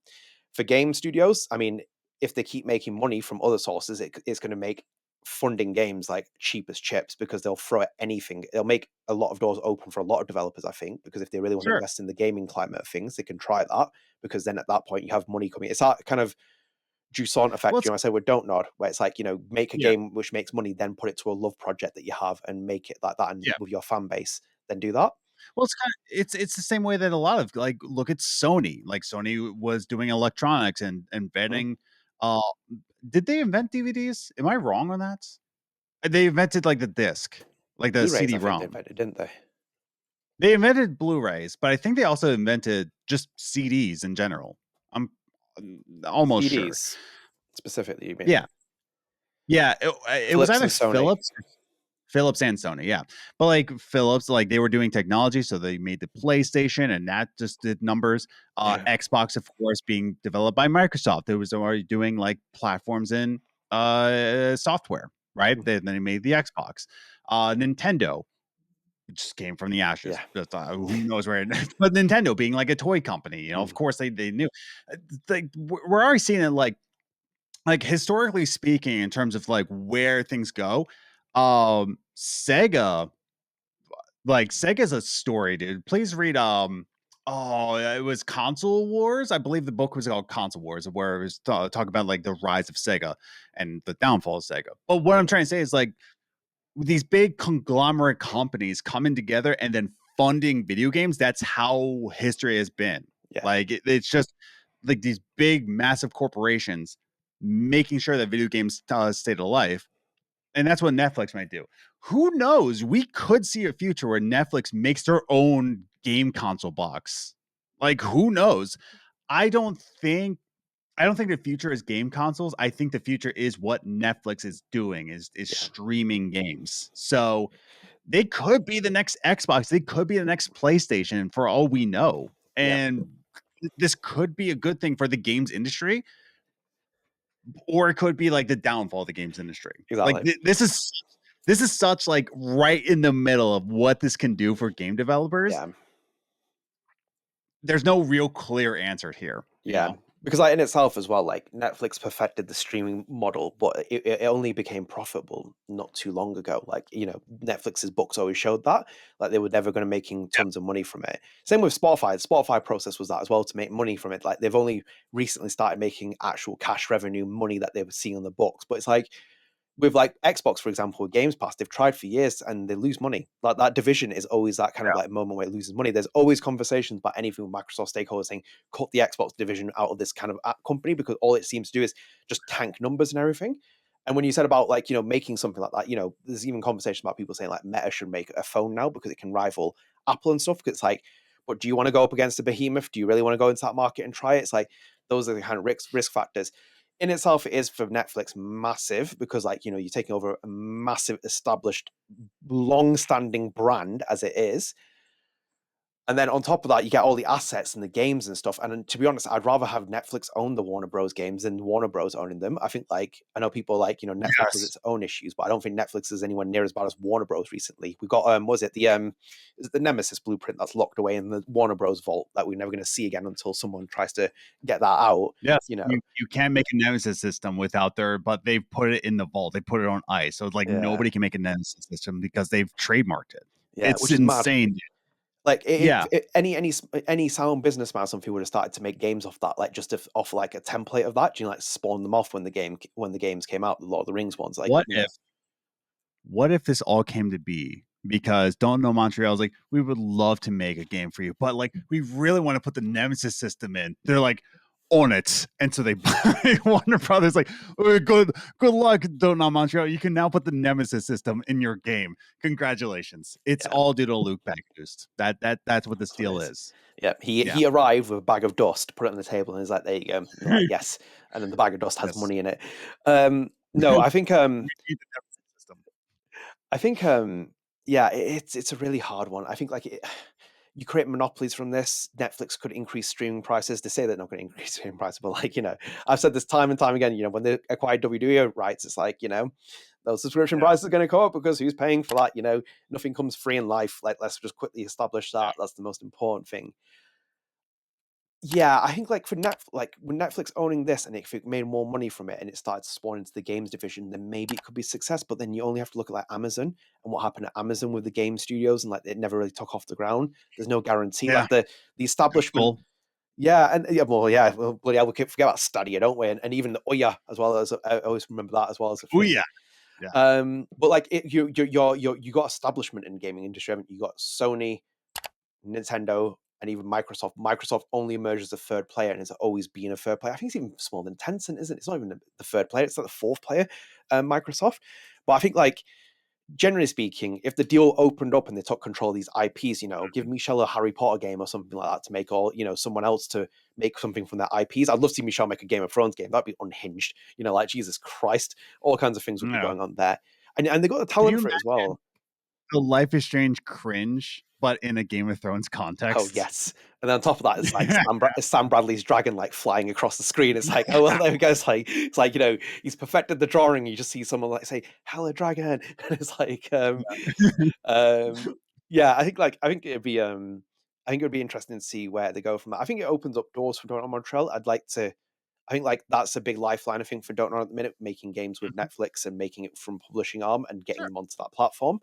For game studios, I mean, if they keep making money from other sources, it's going to make funding games like cheap as chips because they'll throw at anything. It'll make a lot of doors open for a lot of developers, I think, because if they really want to Sure. invest in the gaming climate of things, they can try that because then at that point you have money coming. It's that kind of Jusant Well, effect, it's I say with Don't Nod, where it's like, make a yeah, game which makes money, then put it to a love project that you have and make it like that and yeah. with your fan base, then do that. Well, it's kind of it's the same way that a lot of like look at Sony. Like Sony was doing electronics and Mhm. inventing. Uh, did they invent DVDs? Am I wrong on that? They invented like the disc, like the Blu-rays, I think they CD-ROM. invented, didn't they? They invented Blu-rays, but I think they also invented just CDs in general. I'm almost sure. CDs, specifically, you mean? Yeah, yeah. It was Philips either and Sony. Philips and Sony, yeah. But like Philips, like they were doing technology, so they made the PlayStation, and that just did numbers. Yeah. Xbox, of course, being developed by Microsoft. It was already doing like platforms in software, right? Mhm. Then they made the Xbox. Nintendo just came from the ashes. Yeah. Just, who knows where? But Nintendo being like a toy company, you know, of Mm. course they knew. Like we're already seeing it like historically speaking in terms of like where things go. Sega, like Sega's a story, dude. Please read Oh, yeah, it was Console Wars. I believe the book was called Console Wars, where it was talk about like the rise of Sega and the downfall of Sega. But what I'm trying to say is like these big conglomerate companies coming together and then funding video games. That's how history has been. Yeah. Like it's just like these big, massive corporations making sure that video games stay alive. And that's what Netflix might do. Who knows? We could see a future where Netflix makes their own game console box. Like, who knows? I don't think the future is game consoles. I think the future is what Netflix is doing is Yeah. streaming games. So they could be the next Xbox. They could be the next PlayStation for all we know. Yeah. And this could be a good thing for the games industry, or it could be like the downfall of the games industry. Exactly. Like this is such like right in the middle of what this can do for game developers. Yeah. There's no real clear answer here. You Yeah. know? Because like in itself as well, like Netflix perfected the streaming model, but it only became profitable not too long ago. Like, you know, Netflix's books always showed that. Like they were never going to making tons of money from it. Same with Spotify. The Spotify process was that as well, to make money from it. Like they've only recently started making actual cash revenue money that they were seeing on the books. But it's like with like Xbox, for example, with Games Pass, they've tried for years and they lose money. Like that division is always that kind of like moment where it loses money. There's always conversations about anything with Microsoft stakeholders saying, cut the Xbox division out of this kind of app company, because all it seems to do is just tank numbers and everything. And when you said about like, you know, making something like that, you know, there's even conversation about people saying like Meta should make a phone now because it can rival Apple and stuff. Because it's like, but do you want to go up against a behemoth? Do you really want to go into that market and try it? It's like, those are the kind of risk factors. In itself, it is for Netflix massive because, like, you know, you're taking over a massive, established, long-standing brand as it is. And then on top of that, you get all the assets and the games and stuff. And to be honest, I'd rather have Netflix own the Warner Bros. Games than Warner Bros. Owning them. I think, like, I know people like, you know, Netflix has its own issues, but I don't think Netflix is anywhere near as bad as Warner Bros. Recently. We got, was it the Nemesis blueprint that's locked away in the Warner Bros. Vault that we're never going to see again until someone tries to get that out. Yes, you know, you can't make a Nemesis system without but they've put it in the vault. They put it on ice, so it's like nobody can make a Nemesis system because they've trademarked it. Yeah, It's which is mad. insane. Like Yeah. any sound businessman, some people would have started to make games off that, like just off like a template of that. You know, like spawn them off when the games came out, the Lord of the Rings ones. Like, what if this all came to be? Because Don't Nod Montreal is like, we would love to make a game for you, but like we really want to put the Nemesis system in. They're like, on it, and so they buy Warner Brothers. Like, good luck, Don't Nod Montreal. You can now put the Nemesis system in your game. Congratulations! It's all due to Luke Backboost. That's what this deal is. Yeah, he arrived with a bag of dust, put it on the table, and he's like, "There you go." And they're like, yes, and then the bag of dust has money in it. No, I think yeah, it's a really hard one. I think like you create monopolies from this. Netflix could increase streaming prices. They say they're not going to increase streaming prices, but like, you know, I've said this time and time again, you know, when they acquired WWE rights, it's like, you know, those subscription prices are going to go up because who's paying for that? You know, nothing comes free in life. Like, let's just quickly establish that. That's the most important thing. Yeah, I think like with Netflix owning this, and if it made more money from it and it started to spawn into the games division, then maybe it could be a success. But then you only have to look at like Amazon and what happened at Amazon with the game studios, and like it never really took off the ground. There's no guarantee. Like the establishment. Cool. Yeah, well, bloody hell, we can't forget about Stadia, don't we? And even the Ouya as well, as I always remember that as well as a thing. Yeah. But like you got establishment in gaming industry, haven't you? You got Sony, Nintendo, and even Microsoft. Microsoft only emerges as a third player and has always been a third player. I think it's even smaller than Tencent, isn't it? It's not even the third player, it's like the fourth player, Microsoft. But I think like generally speaking, if the deal opened up and they took control of these IPs, you know, give Michelle a Harry Potter game or something like that to make, all, you know, someone else to make something from their IPs. I'd love to see Michelle make a Game of Thrones game. That'd be unhinged. You know, like Jesus Christ, all kinds of things would be going on there. And they got the talent for it as well. The Life is Strange cringe, but in a Game of Thrones context. Oh yes, and then on top of that, it's like Sam Bradley's dragon like flying across the screen. It's like, oh well, there we go. It's like you know, he's perfected the drawing. You just see someone like say, "Hello, dragon," and it's like, yeah. I think it'd be interesting to see where they go from that. I think it opens up doors for Don't Nod Montreal. I think like that's a big lifeline. I think for Don't Nod at the minute, making games with Netflix and making it from publishing arm and getting them onto that platform.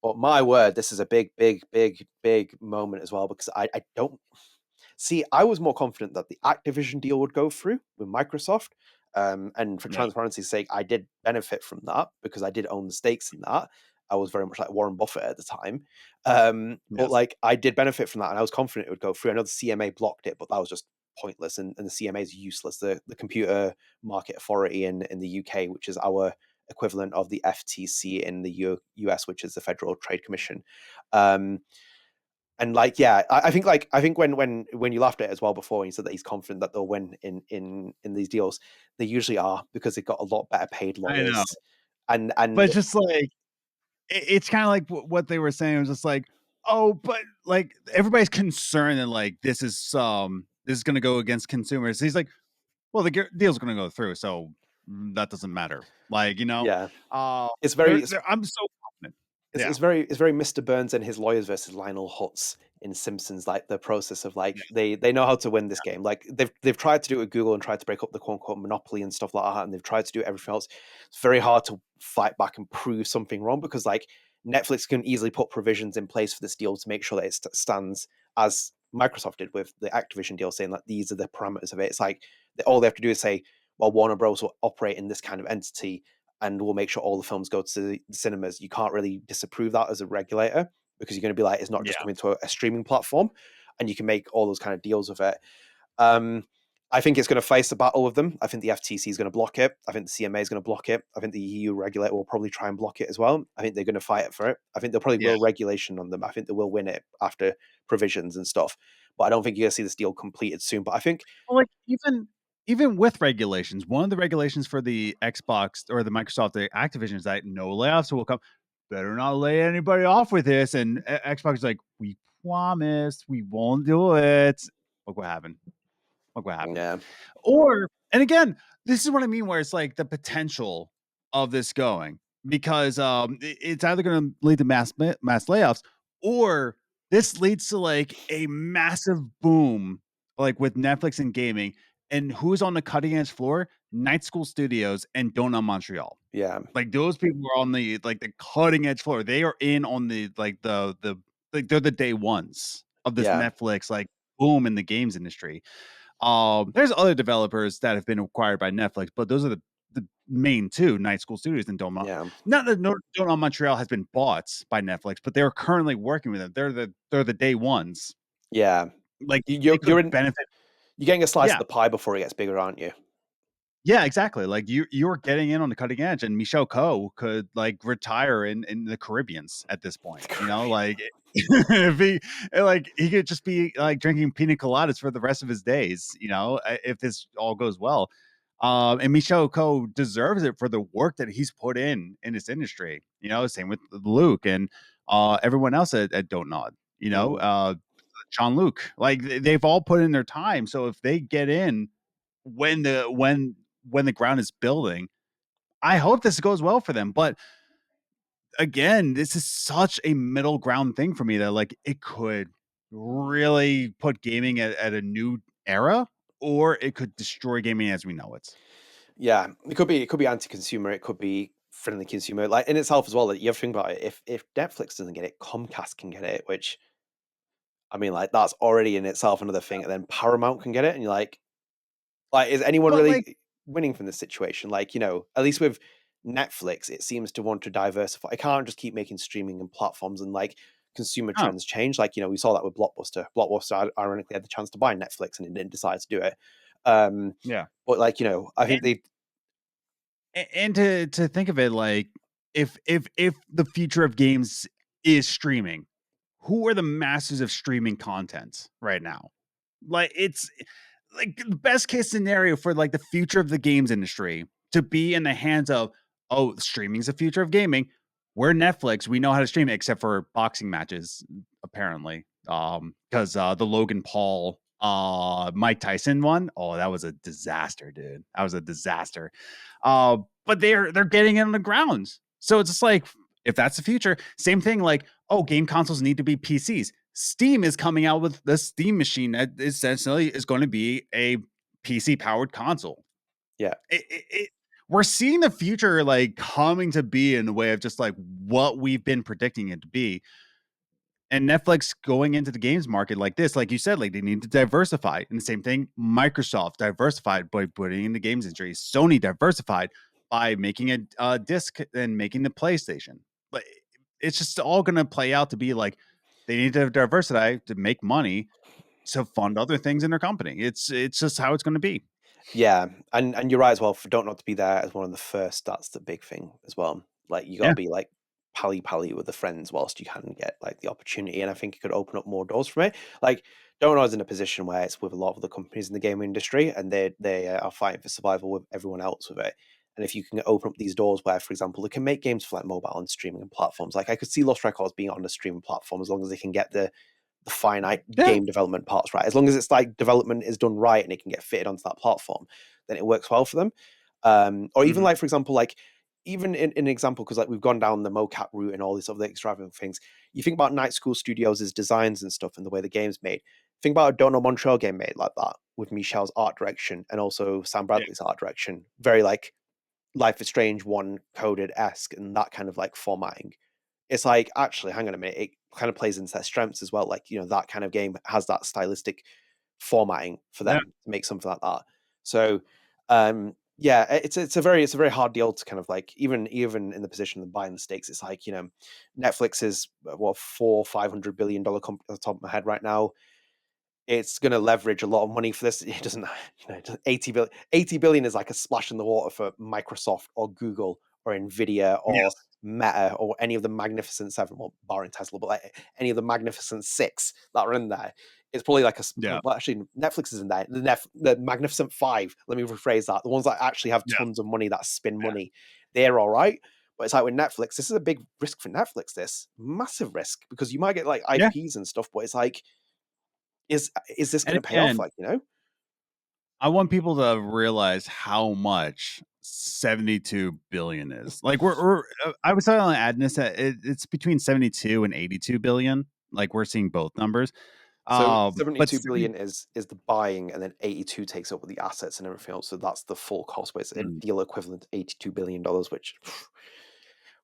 But my word, this is a big, big, big, big moment as well, because I don't see. I was more confident that the Activision deal would go through with Microsoft. And for Yeah. transparency's sake, I did benefit from that because I did own the stakes in that. I was very much like Warren Buffett at the time. But Yes. like I did benefit from that, and I was confident it would go through. I know the CMA blocked it, but that was just pointless, and the CMA is useless. The Computer Market Authority in the UK, which is our equivalent of the FTC in the US, which is the Federal Trade Commission. And like, yeah, I think when you laughed at it as well before, and you said that he's confident that they'll win in these deals, they usually are, because they've got a lot better paid I know. lawyers. And But it's just like it's kind of like what they were saying. It was just like, oh, but like everybody's concerned and like this is going to go against consumers. He's like, well, the deal's going to go through, so that doesn't matter. Like, yeah, uh, it's very I'm so confident. Yeah. it's very Mr. Burns and his lawyers versus Lionel Hutz in Simpsons, like the process of like Yeah. they know how to win this game. Like they've tried to do it with Google and tried to break up the quote unquote monopoly and stuff like that, and they've tried to do everything else. It's very hard to fight back and prove something wrong, because like Netflix can easily put provisions in place for this deal to make sure that it stands as Microsoft did with the Activision deal, saying that these are the parameters of it. It's like all they have to do is say, well, Warner Bros. Will operate in this kind of entity, and we'll make sure all the films go to the cinemas. You can't really disapprove that as a regulator, because you're going to be like, it's not just Yeah. coming to a streaming platform, and you can make all those kind of deals with it. I think it's going to face a battle with them. I think the FTC is going to block it. I think the CMA is going to block it. I think the EU regulator will probably try and block it as well. I think they're going to fight it for it. I think they'll probably will regulation on them. I think they will win it after provisions and stuff. But I don't think you're going to see this deal completed soon. But I think, Well, like even with regulations, one of the regulations for the Xbox or the Microsoft, the Activision is that no layoffs will come. Better not lay anybody off with this. And Xbox is like, we promise we won't do it. Look what happened. Look what happened. yeah, Or, and again, this is what I mean, where it's like the potential of this going, because it's either going to lead to mass layoffs, or this leads to like a massive boom, like with Netflix and gaming. And who's on the cutting edge floor? Night School Studios and Don't Nod Montreal. yeah, Like those people are on the like the cutting edge floor. They are in on the like the like they're the day ones of this yeah, Netflix like boom in the games industry. There's other developers that have been acquired by Netflix, but those are the main two, Night School Studios and Don't. yeah, Not that Don't Nod Montreal has been bought by Netflix, but they're currently working with them. They're the day ones. yeah. Like You're they could in. benefit. You're getting a slice Yeah. of the pie before it gets bigger, aren't you? Yeah, exactly. Like you're getting in on the cutting edge, and Michel Coe could like retire in the Caribbeans at this point. You know, like if he could just be like drinking pina coladas for the rest of his days. You know, if this all goes well. And Michel Coe deserves it for the work that he's put in this industry. You know, same with Luke and everyone else at Don't Nod. You know, Jean Luc, like they've all put in their time. So if they get in when the ground is building, I hope this goes well for them. But again, this is such a middle ground thing for me that like it could really put gaming at a new era, or it could destroy gaming as we know it. Yeah, it could be anti-consumer. It could be friendly consumer, like in itself as well. Like, you have to think about it. If Netflix doesn't get it, Comcast can get it. Which, I mean, like that's already in itself another thing. And then Paramount can get it, and you're like, is anyone But like, really winning from this situation? Like, at least with Netflix, it seems to want to diversify. I can't just keep making streaming and platforms, and like consumer oh, trends change. Like, we saw that with Blockbuster. Blockbuster ironically had the chance to buy Netflix, and it didn't decide to do it. yeah. But like, I think And they, and to think of it like if the future of games is streaming, who are the masters of streaming content right now? Like it's like the best case scenario for like the future of the games industry to be in the hands of, oh, streaming's the future of gaming. We're Netflix, we know how to stream except for boxing matches, apparently. Because the Logan Paul Mike Tyson one, oh, that was a disaster, dude. That was a disaster. But they're getting it on the ground. So it's just like, if that's the future, same thing, like, oh, game consoles need to be PCs. Steam is coming out with the Steam machine that essentially is going to be a PC powered console. yeah. we're seeing the future like coming to be in a way of just like what we've been predicting it to be. And Netflix going into the games market like this, like you said, like they need to diversify. And the same thing, Microsoft diversified by putting in the games industry. Sony diversified by making a disc and making the PlayStation. But it's just all going to play out to be like they need to diversify to make money to fund other things in their company. It's just how it's going to be. Yeah, and you're right as well. For Don't Nod to be there as one of the first, that's the big thing as well. Like you got to Yeah. be like pally with the friends whilst you can get like the opportunity, and I think it could open up more doors from it. Like Don't Nod's in a position where it's with a lot of the companies in the gaming industry, and they are fighting for survival with everyone else with it. And if you can open up these doors where, for example, they can make games for like mobile and streaming and platforms, like I could see Lost Records being on a streaming platform as long as they can get the finite Yeah. game development parts right. As long as it's like development is done right and it can get fitted onto that platform, then it works well for them. Or even like, for example, like even in an example, because like we've gone down the mocap route and all these other extravagant things. You think about Night School Studios' designs and stuff and the way the game's made. Think about a Don't Nod Montreal game made like that with Michel's art direction and also Sam Bradley's art direction. Very like Life is Strange 1 coded esque and that kind of like formatting. It's like, actually, hang on a minute, it kind of plays into their strengths as well. Like, that kind of game has that stylistic formatting for Yeah. them to make something like that. So, yeah, it's a very hard deal to kind of like even in the position of buying the stakes. It's like Netflix is what $400-500 billion company at the top of my head right now. It's going to leverage a lot of money for this. It doesn't, 80 billion is like a splash in the water for Microsoft or Google or Nvidia or Yes. Meta or any of the Magnificent Seven, well, barring Tesla, but like any of the Magnificent Six that are in there. It's probably like Yeah. well, actually, Netflix is in there. The Magnificent Five, let me rephrase that. The ones that actually have Yeah. tons of money that spin money, they're all right. But it's like with Netflix, this is a big risk for Netflix, this massive risk, because you might get like Yeah. IPs and stuff, but it's like, is this And going to pay off? again, Like, I want people to realize how much 72 billion is. Like we're I was telling Adnan that it's between 72 and 82 billion. Like we're seeing both numbers. So But 72 billion is the buying, and then 82 takes up with the assets and everything else. So that's the full cost, but it's a deal equivalent to $82 billion, which,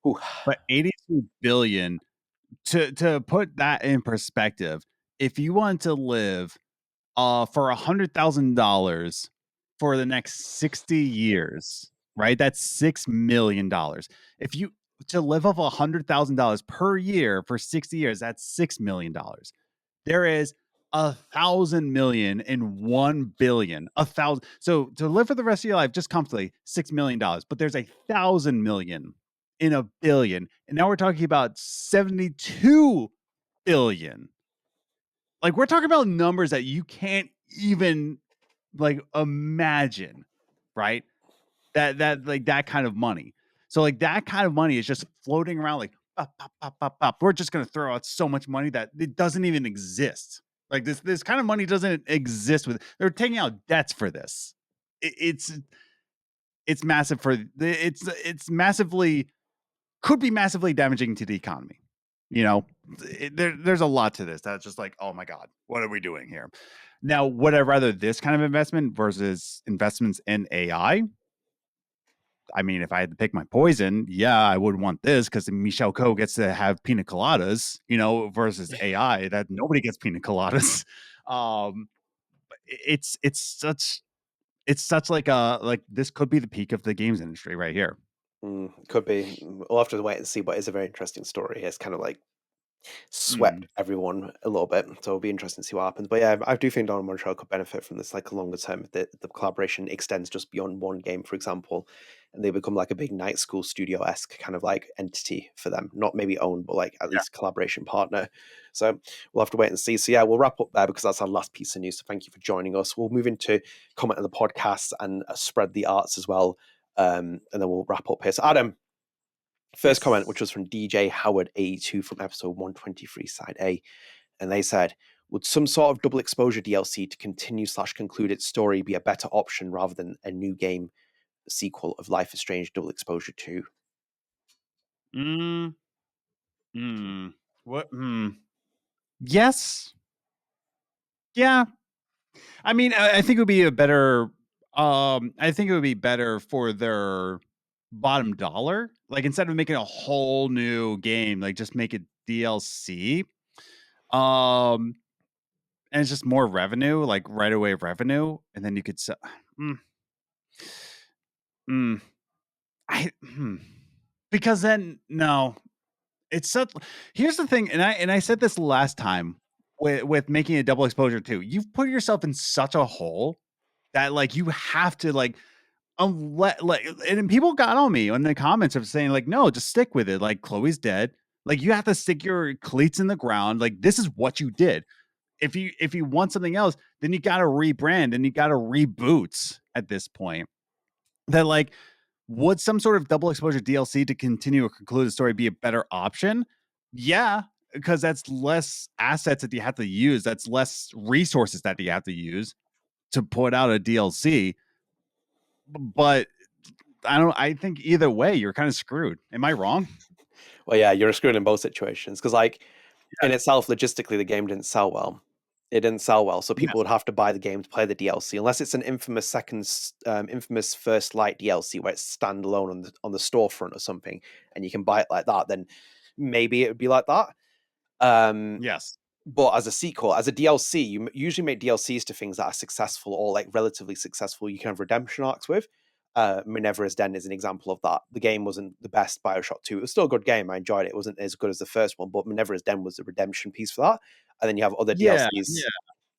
whew. but 82 billion to put that in perspective, if you want to live for $100,000 for the next 60 years, right? That's $6 million. If you to live off $100,000 per year for 60 years, that's $6 million. There is 1,000 million in 1 billion. 1,000. So to live for the rest of your life, just comfortably, $6 million. But there's 1,000 million in a billion, and now we're talking about 72 billion. Like we're talking about numbers that you can't even like imagine, right? That like that kind of money. So like that kind of money is just floating around like pop, pop, pop, pop, pop. We're just gonna throw out so much money that it doesn't even exist. Like this kind of money doesn't exist with. They're taking out debts for this. It's massive for it's massively could be massively damaging to the economy. There's a lot to this that's just like, oh my god, what are we doing here? Now, would I rather this kind of investment versus investments in AI? I mean, if I had to pick my poison, yeah, I would want this because Michelle Coe gets to have pina coladas, versus AI that nobody gets pina coladas. Um, it's such like this could be the peak of the games industry right here. Could be. We'll have to wait and see, but it's a very interesting story. It's kind of like swept Mm, everyone a little bit. So it'll be interesting to see what happens. But yeah, I do think Donald Montreal could benefit from this like longer term. The collaboration extends just beyond one game, for example, and they become like a big night school studio esque kind of like entity for them. Not maybe owned, but like at yeah. least collaboration partner. So we'll have to wait and see. So yeah, we'll wrap up there because that's our last piece of news. So thank you for joining us. We'll move into comment on the podcast and spread the arts as well. And then we'll wrap up here. So Adam, first comment, which Yes. was from DJ Howard 82 from episode 123, Side A. And they said, would some sort of double exposure DLC to continue/conclude its story be a better option rather than a new game sequel of Life is Strange Double Exposure 2? Mm, mm, what? Yes. Yeah. I mean, I think it would be a better I think it would be better for their bottom dollar. Like instead of making a whole new game, like just make it DLC. Um, and it's just more revenue, like right away revenue, and then you could sell. Mm, mm, I because then no, it's such. Here's the thing, and I said this last time with making a double exposure too. You've put yourself in such a hole that like you have to like unless like and people got on me in the comments of saying like no just stick with it like Chloe's dead like you have to stick your cleats in the ground like this is what you did if you want something else then you got to rebrand and you got to reboot at this point that like would some sort of double exposure DLC to continue or conclude the story be a better option? Yeah, because that's less assets that you have to use that's less resources that you have to use to put out a DLC but I think either way, you're kind of screwed. Am I wrong? Well, yeah, you're screwed in both situations because, like, in itself, logistically, the game didn't sell well. It didn't sell well, so Yeah. people would have to buy the game to play the DLC, unless it's an infamous First Light DLC where it's standalone on the storefront or something, and you can buy it like that. Then maybe it would be like that. Um, Yes. but as a sequel, as a DLC, you usually make DLCs to things that are successful or like relatively successful. You can have redemption arcs with. Minerva's Den is an example of that. The game wasn't the best Bioshock 2. It was still a good game. I enjoyed it. It wasn't as good as the first one, but Minerva's Den was the redemption piece for that. And then you have other Yeah. DLCs. Yeah.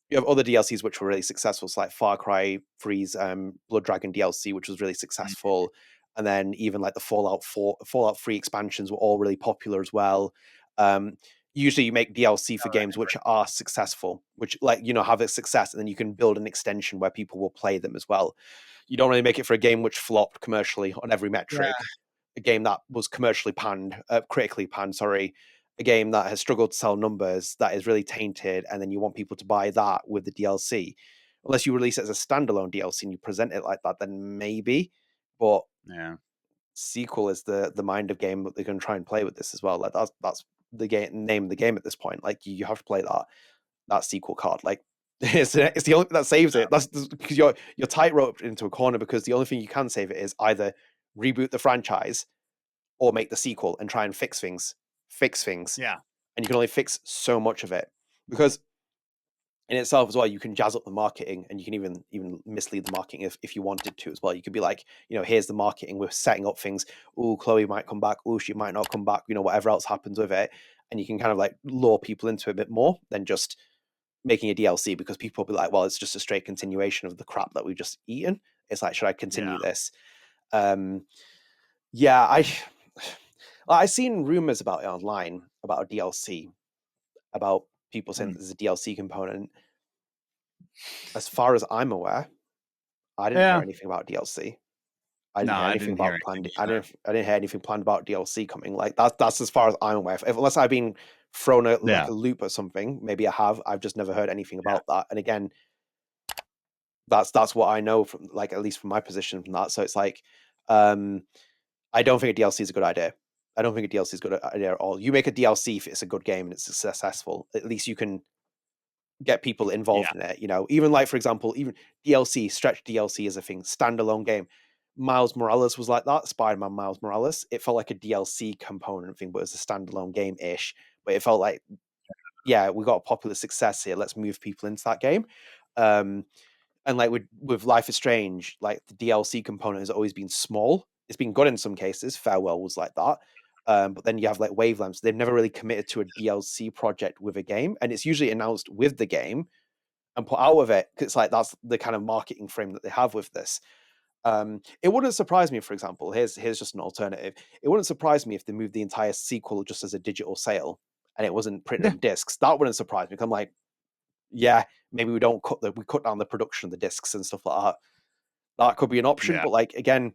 You have other DLCs which were really successful. So like Far Cry 3's Blood Dragon DLC, which was really successful. And then even like the Fallout 3 expansions were all really popular as well. Um, Usually you make DLC for games which are successful, which like, have a success, and then you can build an extension where people will play them as well. You don't really make it for a game which flopped commercially on every metric, a game that was critically panned, sorry, a game that has struggled to sell numbers, that is really tainted, and then you want people to buy that with the DLC. Unless you release it as a standalone DLC and you present it like that, then maybe. But Yeah. sequel is the mind of game that they're going to try and play with this as well. Like that's the name of the game at this point. Like you have to play that sequel card. Like it's the only thing that saves it. That's because you're tightrope into a corner because the only thing you can save it is either reboot the franchise or make the sequel and try and fix things. Yeah. And you can only fix so much of it because in itself as well, you can jazz up the marketing and you can even mislead the marketing if you wanted to as well. You could be like, here's the marketing, we're setting up things. Oh, Chloe might come back. Oh, she might not come back. Whatever else happens with it, and you can kind of like lure people into a bit more than just making a DLC because people will be like, well, it's just a straight continuation of the crap that we've just eaten. It's like, should I continue this? Yeah, I've seen rumors about it online about a DLC, about people saying that there's a DLC component. As far as I'm aware, I didn't hear Yeah. anything about DLC. I didn't No, hear I anything didn't hear about anything planned. either. I didn't hear anything planned about DLC coming. Like that's as far as I'm aware. Unless I've been thrown out like Yeah. a loop or something, maybe I have. I've just never heard anything Yeah. about that. And again, that's what I know from like at least from my position from that. So it's like, I don't think a DLC is a good idea. I don't think a DLC is a good idea at all. You make a DLC if it's a good game and it's successful. At least you can get people Yeah. involved in it. Even like for example, even DLC stretch DLC is a thing, standalone game. Miles Morales was like that. Spider-Man Miles Morales. It felt like a DLC component thing, but it was a standalone game ish. But it felt like, yeah, we got a popular success here. Let's move people into that game. And like with Life is Strange, like the DLC component has always been small. It's been good in some cases. Farewell was like that. But then you have like Wavelengths. They've never really committed to a DLC project with a game, and it's usually announced with the game and put out of it. It's like that's the kind of marketing frame that they have with this. It wouldn't surprise me, for example. Here's just an alternative. It wouldn't surprise me if they moved the entire sequel just as a digital sale and it wasn't printed Yeah. on discs. That wouldn't surprise me. I'm like, yeah, maybe we don't we cut down the production of the discs and stuff like that. That could be an option, Yeah. but like again,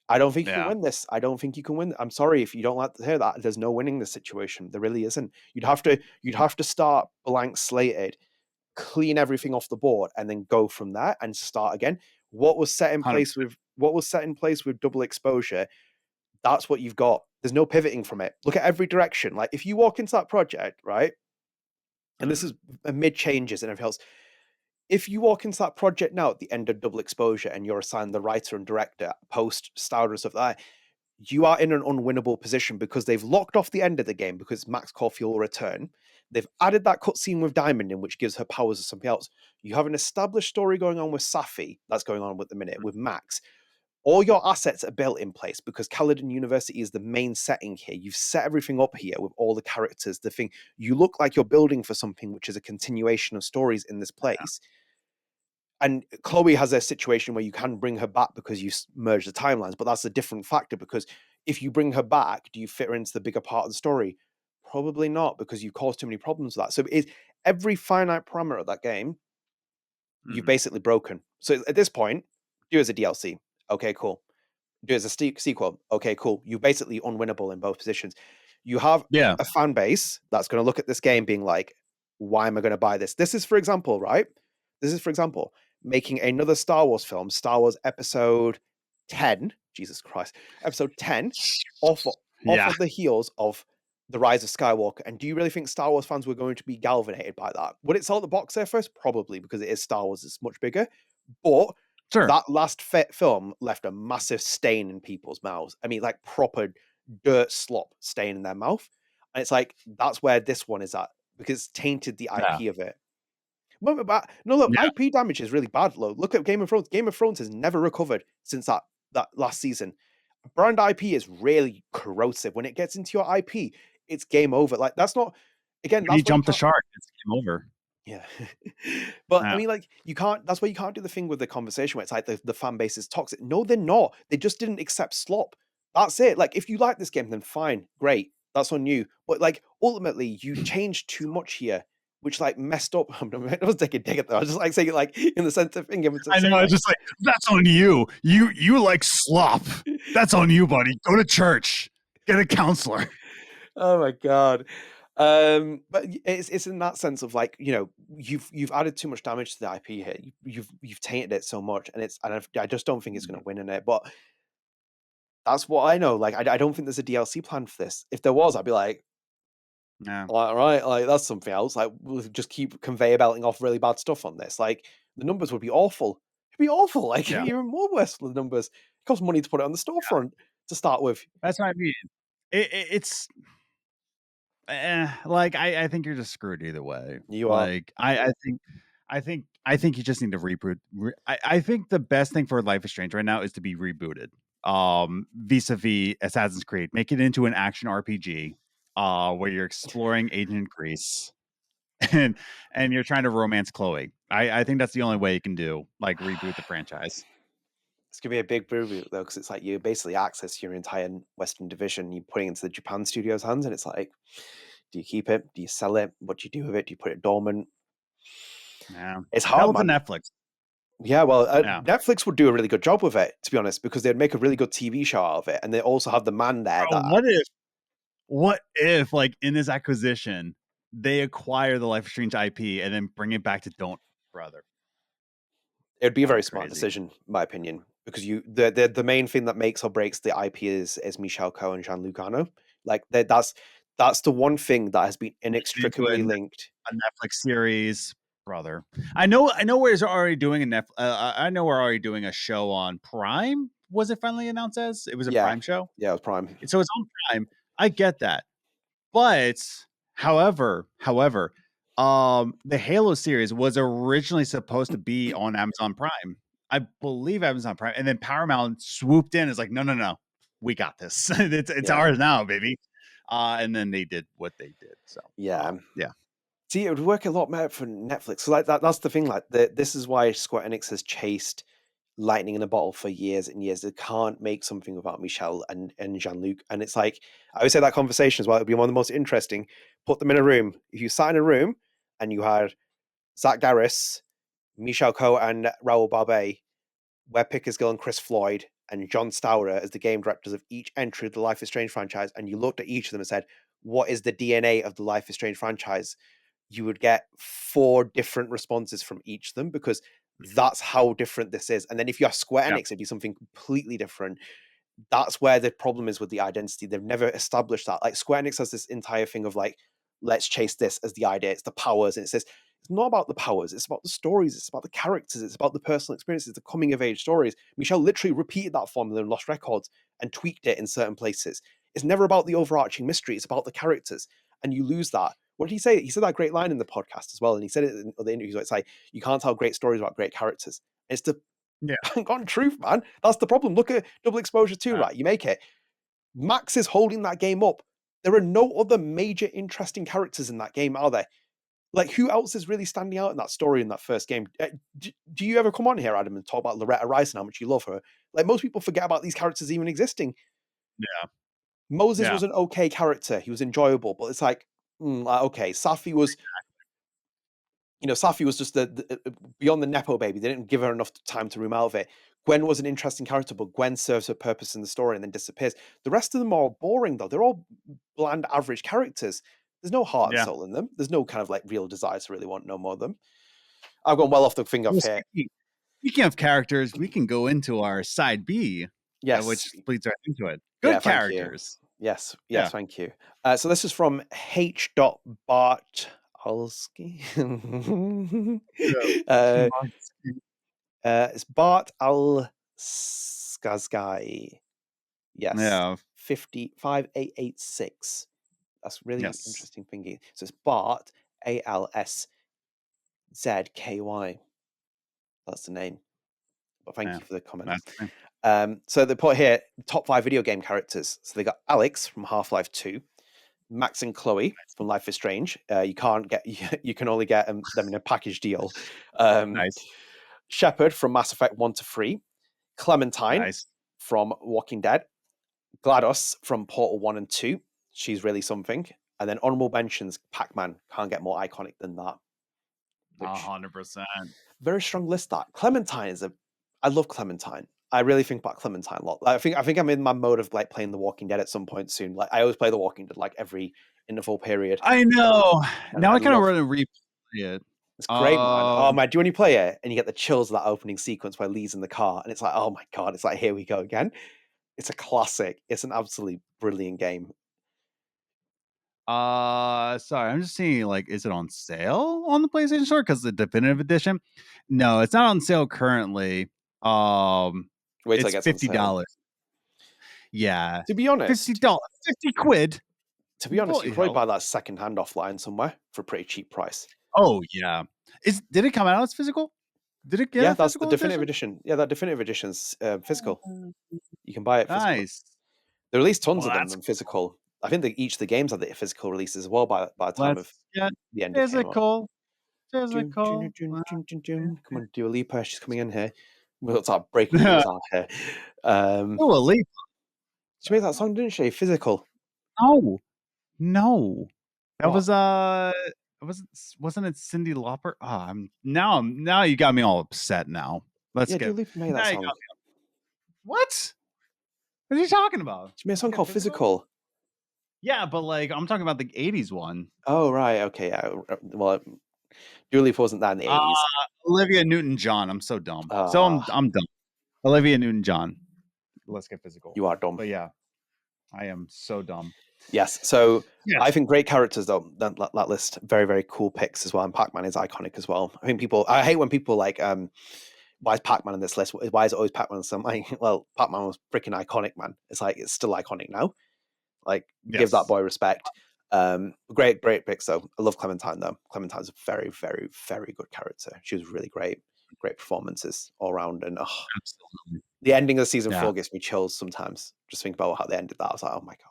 I don't think you can Yeah. win this. I don't think you can win. I'm sorry if you don't like to hear that. There's no winning this situation. There really isn't. You'd have to start blank slated, clean everything off the board, and then go from there and start again. What was set in place 100%. with double exposure, that's what you've got. There's no pivoting from it. Look at every direction. Like if you walk into that project, right? And this is amid changes and everything else. if you walk into that project now at the end of Double Exposure and you're assigned the writer and director post Stouder and stuff like that, you are in an unwinnable position because they've locked off the end of the game because Max Caulfield will return. They've added that cutscene with Diamond in, which gives her powers to something else. You have an established story going on with Safi that's going on at the minute with Max. All your assets are built in place because Caledon University is the main setting here. You've set everything up here with all the characters. The thing, you look like you're building for something which is a continuation of stories in this place. And Chloe has a situation where you can bring her back because you merge the timelines, but that's a different factor because if you bring her back, do you fit her into the bigger part of the story? Probably not, because you cause too many problems with that. So every finite parameter of that game, you've basically broken. So at this point, do it as a DLC. Okay, cool. Do it as a sequel. Okay, cool. You're basically unwinnable in both positions. You have a fan base that's going to look at this game being like, why am I going to buy this? This is, for example, right? This is, for example, making another Star Wars film, Star Wars Episode 10, Jesus Christ, Episode 10, off of the heels of The Rise of Skywalker. And do you really think Star Wars fans were going to be galvanated by that? Would it sell at the box there first? Probably, because it is Star Wars, it's much bigger. But that last film left a massive stain in people's mouths. I mean, like proper dirt slop stain in their mouth. And it's like, that's where this one is at, because it's tainted the IP of it. But no, look, IP damage is really bad. Look at Game of Thrones. Game of Thrones has never recovered since that last season. Brand IP is really corrosive. When it gets into your IP, it's game over. Like that's not. Again, when you jump the shark, it's game over. Yeah, but I mean, like you can't. That's why you can't do the thing with the conversation where it's like the fan base is toxic. No, they're not. They just didn't accept slop. That's it. Like if you like this game, then fine, great. That's on you. But like ultimately, you changed too much here, which like messed up. I was taking a dig at that. I was just like saying it like in the sense of thing. I know. I was just like, that's on you. You like slop. That's on you, buddy. Go to church. Get a counselor. Oh my god. But it's in that sense of like, you know, you've added too much damage to the IP here. You've tainted it so much, and I just don't think it's going to win in it. But that's what I know. Like, I don't think there's a DLC plan for this. If there was, I'd be like, all right, like that's something else. Like, we'll just keep conveyor belting off really bad stuff on this. Like, the numbers would be awful. It'd be awful. Like, even more worse for the numbers. It costs money to put it on the storefront to start with. That's what I mean. It's. Like I think you're just screwed either way. You are. Like I think you just need to reboot. I think the best thing for Life is Strange right now is to be rebooted. Vis-a-vis Assassin's Creed, make it into an action RPG, where you're exploring ancient Greece, and you're trying to romance Chloe. I think that's the only way you can do like reboot the franchise. It's gonna be a big reboot though, because it's like you basically access your entire Western division. You put it into the Japan studio's hands, and it's like, do you keep it? Do you sell it? What do you do with it? Do you put it dormant? Yeah, it's hard. That Netflix. Yeah, well, Netflix would do a really good job with it, to be honest, because they'd make a really good TV show out of it, and they also have the man there. What if, like in this acquisition, they acquire the Life is Strange IP and then bring it back to Don't Brother? It'd be a very smart decision, in my opinion, because the main thing that makes or breaks the IP is Michel Coe and Jean-Luc Arnaud. Like that's the one thing that has been inextricably linked. A Netflix series, brother. I know we're already doing I know we're already doing a show on Prime. Was it finally announced as? It was a Prime show? Yeah, it was Prime. So it's on Prime. I get that. But however, the Halo series was originally supposed to be on Amazon Prime. I believe Amazon Prime, and then Paramount swooped in. It's like, no, we got this. It's ours now, baby. And then they did what they did. So yeah. See, it would work a lot better for Netflix. So like that's the thing. Like this is why Square Enix has chased lightning in a bottle for years and years. They can't make something without Michel and Jean-Luc. And it's like, I always say that conversation as well, it would be one of the most interesting. Put them in a room. If you sat in a room and you had Zach Garris, Michel Coe and Raoul Barbet, Webb Pickersgill and Chris Floyd, and John Stauder as the game directors of each entry of the Life is Strange franchise, and you looked at each of them and said, what is the DNA of the Life is Strange franchise? You would get 4 different responses from each of them, because that's how different this is. And then if you ask Square Enix, it'd be something completely different. That's where the problem is with the identity. They've never established that. Like Square Enix has this entire thing of like, let's chase this as the idea. It's the powers. And it says, It's not about the powers. It's about the stories. It's about the characters. It's about the personal experiences, the coming of age stories. Michel literally repeated that formula in Lost Records and tweaked it in certain places. It's never about the overarching mystery. It's about the characters. And you lose that. What did he say? He said that great line in the podcast as well. And he said it in other interviews where it's like, you can't tell great stories about great characters. And it's the bang on truth, man. That's the problem. Look at Double Exposure 2, right? You make it. Max is holding that game up. There are no other major interesting characters in that game, are there? Like, who else is really standing out in that story in that first game? Do you ever come on here, Adam, and talk about Loretta Rice and how much you love her? Like, most people forget about these characters even existing. Yeah. Moses was an okay character. He was enjoyable, but it's like, okay, Safi was... Safi was just the beyond the Nepo baby. They didn't give her enough time to room out of it. Gwen was an interesting character, but Gwen serves her purpose in the story and then disappears. The rest of them are boring, though. They're all bland, average characters. There's no heart and soul in them. There's no kind of like real desire to really want no more of them. I've gone well off the finger here. Speaking of characters, we can go into our side B, which leads right into it. Good characters. Yes, thank you. So this is from H. Bartolsky. It's Bart Al-Skazgai. Yes. Yeah. 55886. That's really interesting thingy. So it's Bart ALSZKY. That's the name. But thank you for the comment. So they put here top 5 video game characters. So they got Alex from Half-Life 2, Max and Chloe from Life is Strange. You can only get them in a package deal. Shepard from Mass Effect 1 to 3, Clementine from Walking Dead, GLaDOS from Portal 1 and 2. She's really something. And then honorable mentions, Pac-Man. Can't get more iconic than that. 100%. Very strong list. That Clementine I love Clementine. I really think about Clementine a lot. I think I'm in my mode of like playing The Walking Dead at some point soon. Like I always play The Walking Dead like every interval period. I know. Now I kind of want to replay it. It's great, man. Oh man, do you when you play it and you get the chills of that opening sequence where Lee's in the car and it's like, oh my god, it's like here we go again. It's a classic. It's an absolutely brilliant game. Sorry, I'm just seeing like, is it on sale on the PlayStation Store? Because the definitive edition, no, it's not on sale currently. Wait till it's $50. Yeah, to be honest, $50, 50 quid. To be honest, you probably buy that secondhand offline somewhere for a pretty cheap price. Oh yeah, did it come out as physical? Did it get? Yeah, that's the definitive edition. Yeah, that definitive edition's physical. You can buy it physical. Nice. They released tons of them in physical. I think each of the games had the physical releases as well by the time of the end. Physical. Come on, Dua Lipa. She's coming in here. We'll start breaking news out here. Dua Lipa. She made that song, didn't she? Physical. No. That was wasn't it Cyndi Lauper? Now you got me all upset now. Dua Lipa made that song. What? What are you talking about? She made a song called Physical. Yeah, but like I'm talking about the 80s one. Oh right, okay, yeah. Well, Dua Lipa wasn't that in the 80s. Olivia Newton-John. I'm so dumb. So I'm dumb. Olivia Newton-John. Let's get physical. You are dumb. But yeah, I am so dumb. Yes. So I think great characters though. That list, very very cool picks as well. And Pac-Man is iconic as well. I think I hate when people like, why is Pac-Man in this list? Why is it always Pac-Man? So well, Pac-Man was freaking iconic, man. It's like it's still iconic now. Like give that boy respect. Great picks though. I love Clementine though. Clementine's a very very very good character. She was really great performances all around. And absolutely, the ending of season 4 gives me chills sometimes. Just think about how they ended that. I was like, oh my god.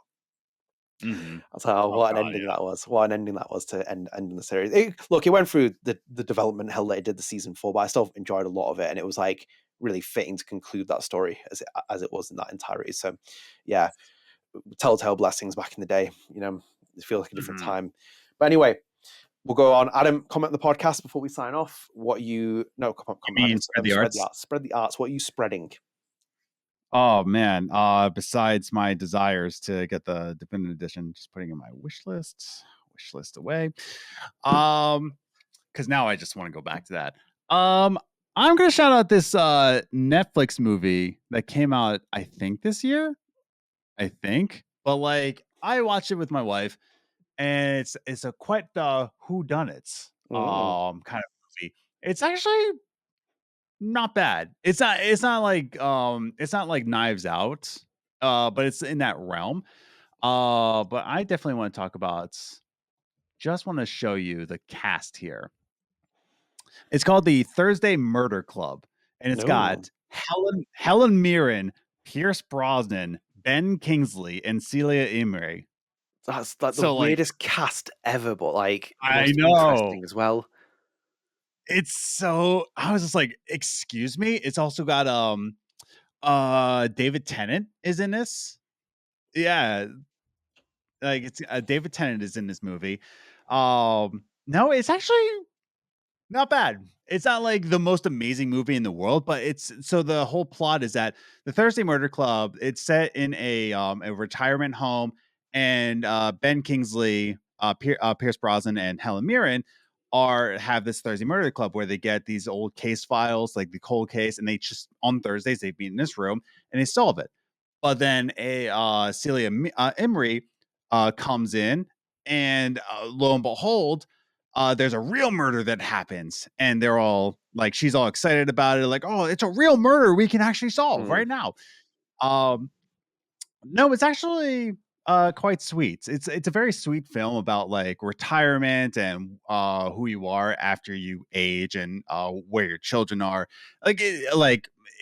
Mm-hmm. I was like, what an ending that was. What an ending that was to end the series. It went through the development hell that it did the season 4, but I still enjoyed a lot of it, and it was like really fitting to conclude that story as it was in that entirety. So yeah, telltale blessings back in the day. It feels like a different time. But anyway, we'll go on. Adam, comment on the podcast before we sign off. What you comment? Spread the arts. Spread the arts. What are you spreading? Oh man! Besides my desires to get the definitive edition, just putting in my wish list away. Because now I just want to go back to that. I'm gonna shout out this Netflix movie that came out, I think this year. But like I watched it with my wife, and it's a quite whodunits. Mm. kind of movie. It's actually not bad. It's not like Knives Out, but it's in that realm. But I definitely want to talk about. Just want to show you the cast here. It's called the Thursday Murder Club, and it's No. got Helen Mirren, Pierce Brosnan, Ben Kingsley, and Celia Imrie. That's like the So, like, weirdest cast ever, but like the I most know. interesting as well. It's so I was just like, excuse me. It's also got David Tennant is in this. Yeah, like it's David Tennant is in this movie. No, it's actually not bad. It's not like the most amazing movie in the world, but it's so the whole plot is that the Thursday Murder Club, it's set in a retirement home, and Ben Kingsley, Pierce Brosnan, and Helen Mirren have this Thursday Murder Club where they get these old case files, like the cold case, and they just on Thursdays they meet in this room and they solve it. But then Celia Imrie comes in, and lo and behold, there's a real murder that happens, and they're all like, she's all excited about it, like, oh, it's a real murder we can actually solve Mm. right now. Um, no, it's actually quite sweet. It's a very sweet film about like retirement and who you are after you age and where your children are. Like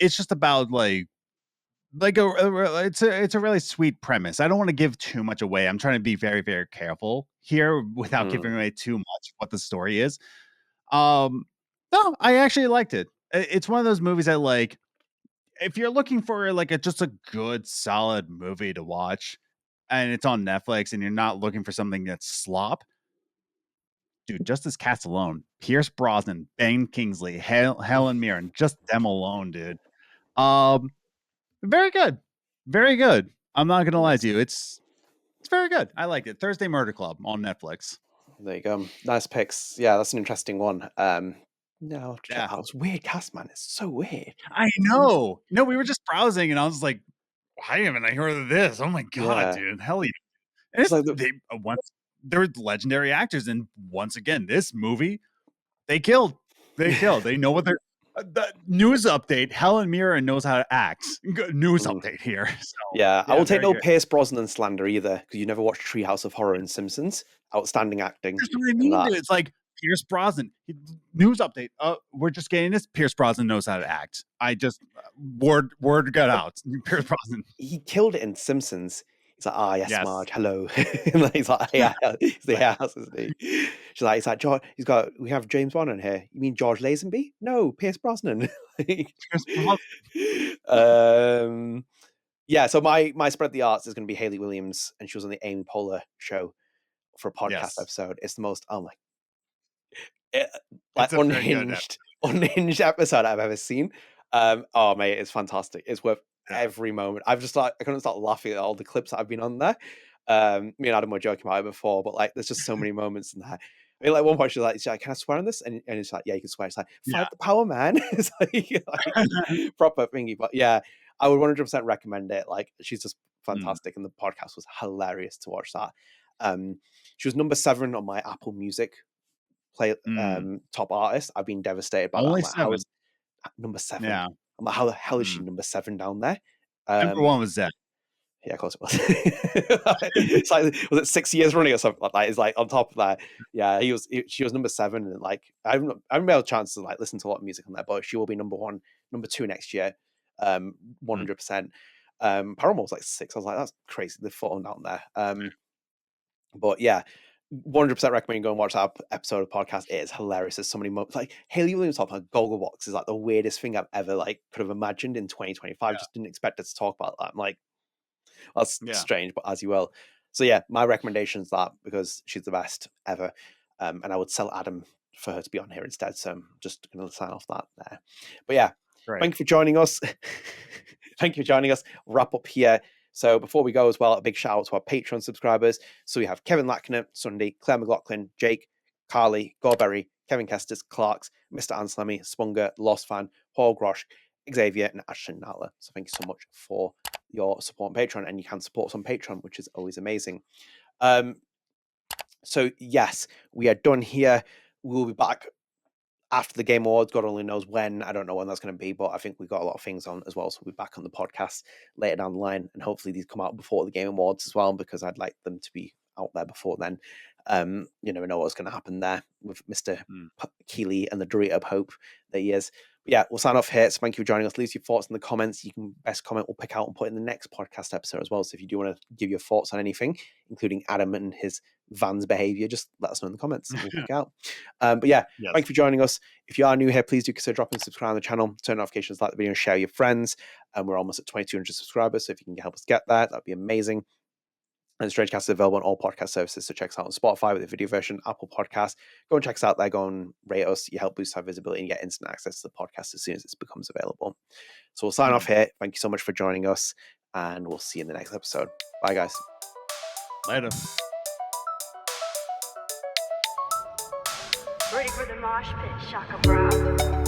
it's just about it's a really sweet premise. I don't want to give too much away. I'm trying to be very, very careful here without Mm. giving away too much what the story is. Um, no, I actually liked it. It's one of those movies that, like, if you're looking for like just a good, solid movie to watch, and it's on Netflix, and you're not looking for something that's slop, dude, just this cast alone: Pierce Brosnan, Ben Kingsley, Helen Mirren, just them alone, dude. Um, very good, very good. I'm not gonna lie Nice. to you. It's very good. I liked it. Thursday Murder Club on Netflix. There you go. Nice picks. Yeah, that's an interesting one. No, I'll check Yeah, that out. It's weird cast, man. It's so weird. I know. No, we were just browsing, and I was like, why haven't I heard of this? Oh my god, Yeah. dude! Hell yeah! And It's like the they once they're legendary actors, and once again, this movie they killed. They killed. They know what they're. The news update: Helen Mirren knows how to act. News Mm. update here. So Yeah, I yeah, will take very no good. Pierce Brosnan slander either, because you never watched Treehouse of Horror and Simpsons. Outstanding acting That's what I in mean, that. dude. It's like Pierce Brosnan. News update. We're just getting this. Pierce Brosnan knows how to act. I just word got out. Pierce Brosnan. He killed it in Simpsons. He's like, ah, yes, Yes. Marge, hello. And like, he's like, yeah, he's the house, isn't he? He's like, George, we have James Bond in here. You mean George Lazenby? No, Pierce Brosnan. Like, Pierce Brosnan. um, yeah, so my spread the arts is going to be Hayley Williams, and she was on the Amy Poehler show for a podcast Yes. episode. It's the most, oh my, it, like It's a very good episode. unhinged episode I've ever seen. Oh mate, it's fantastic. It's worth Yeah. every moment. I've just like I couldn't stop laughing at all the clips that I've been on there. Me and Adam were joking about it before, but like there's just so many moments in there. I mean, like one point she's like, "Can I swear on this?" And it's like, "Yeah, you can swear." It's like, Yeah. "Fight the power, man!" It's like proper thingy. But yeah, I would 100% recommend it. Like she's just Mm, fantastic, and the podcast was hilarious to watch that. She was number 7 on my Apple Music play mm. top artist. I've been devastated by that. I'm Only like, how 7. is number 7? Yeah. I'm like, how the hell is she Mm. number 7 down there? Number Um, 1 was Zed. yeah, of course it was. It's like, was it 6 years running or something like that? It's like on top of that. Yeah, she was number 7, and like I haven't had a chance to like listen to a lot of music on there, but she will be number 1, number 2 next year. Mm. 100%. Paramore was like 6. I was like, that's crazy. They've fallen down there. But yeah, 100% recommend you go and watch that episode of the podcast. It is hilarious. There's so many moments. Like Hayley Williams talking about Gogglebox is like the weirdest thing I've ever like could have imagined in 2025. Yeah. Just didn't expect her to talk about that. I'm like, that's Yeah. strange, but as you will. So yeah, my recommendation is that because she's the best ever. And I would sell Adam for her to be on here instead. So I'm just going to sign off that there. But yeah, Great. thank you for joining us. Thank you for joining us. Wrap up here. So before we go as well, a big shout out to our Patreon subscribers. So we have Kevin Lackner, Sunday, Clare McLoughlin, Jake, Carly, Goldberry, Kevin Kestis, Clarx, MrAnselmi, Spunger, Lost Fan, Paul Groschke, Xavier, and Ashlyn. So thank you so much for your support on Patreon, and you can support us on Patreon, which is always amazing. So yes, we are done here. we will be back after the Game Awards. God only knows when. I don't know when that's going to be, but I think we've got a lot of things on as well. So we'll be back on the podcast later down the line, and hopefully these come out before the Game Awards as well, because I'd like them to be out there before then. You never know what's going to happen there with Mr. Keeley and the Dorito of Hope that he is. But yeah, we'll sign off here. So thank you for joining us. Leave your thoughts in the comments. You can best comment we'll pick out and put in the next podcast episode as well. So if you do want to give your thoughts on anything, including Adam and his Van's behavior, just let us know in the comments and we'll pick it out. But yeah, thank you for joining us. If you are new here, please do consider dropping subscribe on the channel, turn notifications, like the video, and share with your friends. And we're almost at 2,200 subscribers. So if you can help us get that, that'd be amazing. And StrangeCast is available on all podcast services, so check us out on Spotify with the video version, Apple Podcasts. Go and check us out there. Go and rate us. You help boost our visibility and get instant access to the podcast as soon as it becomes available. So we'll sign off here. Thank you so much for joining us, and we'll see you in the next episode. Bye, guys. Later. Ready for the mosh pit, Shaka Bra.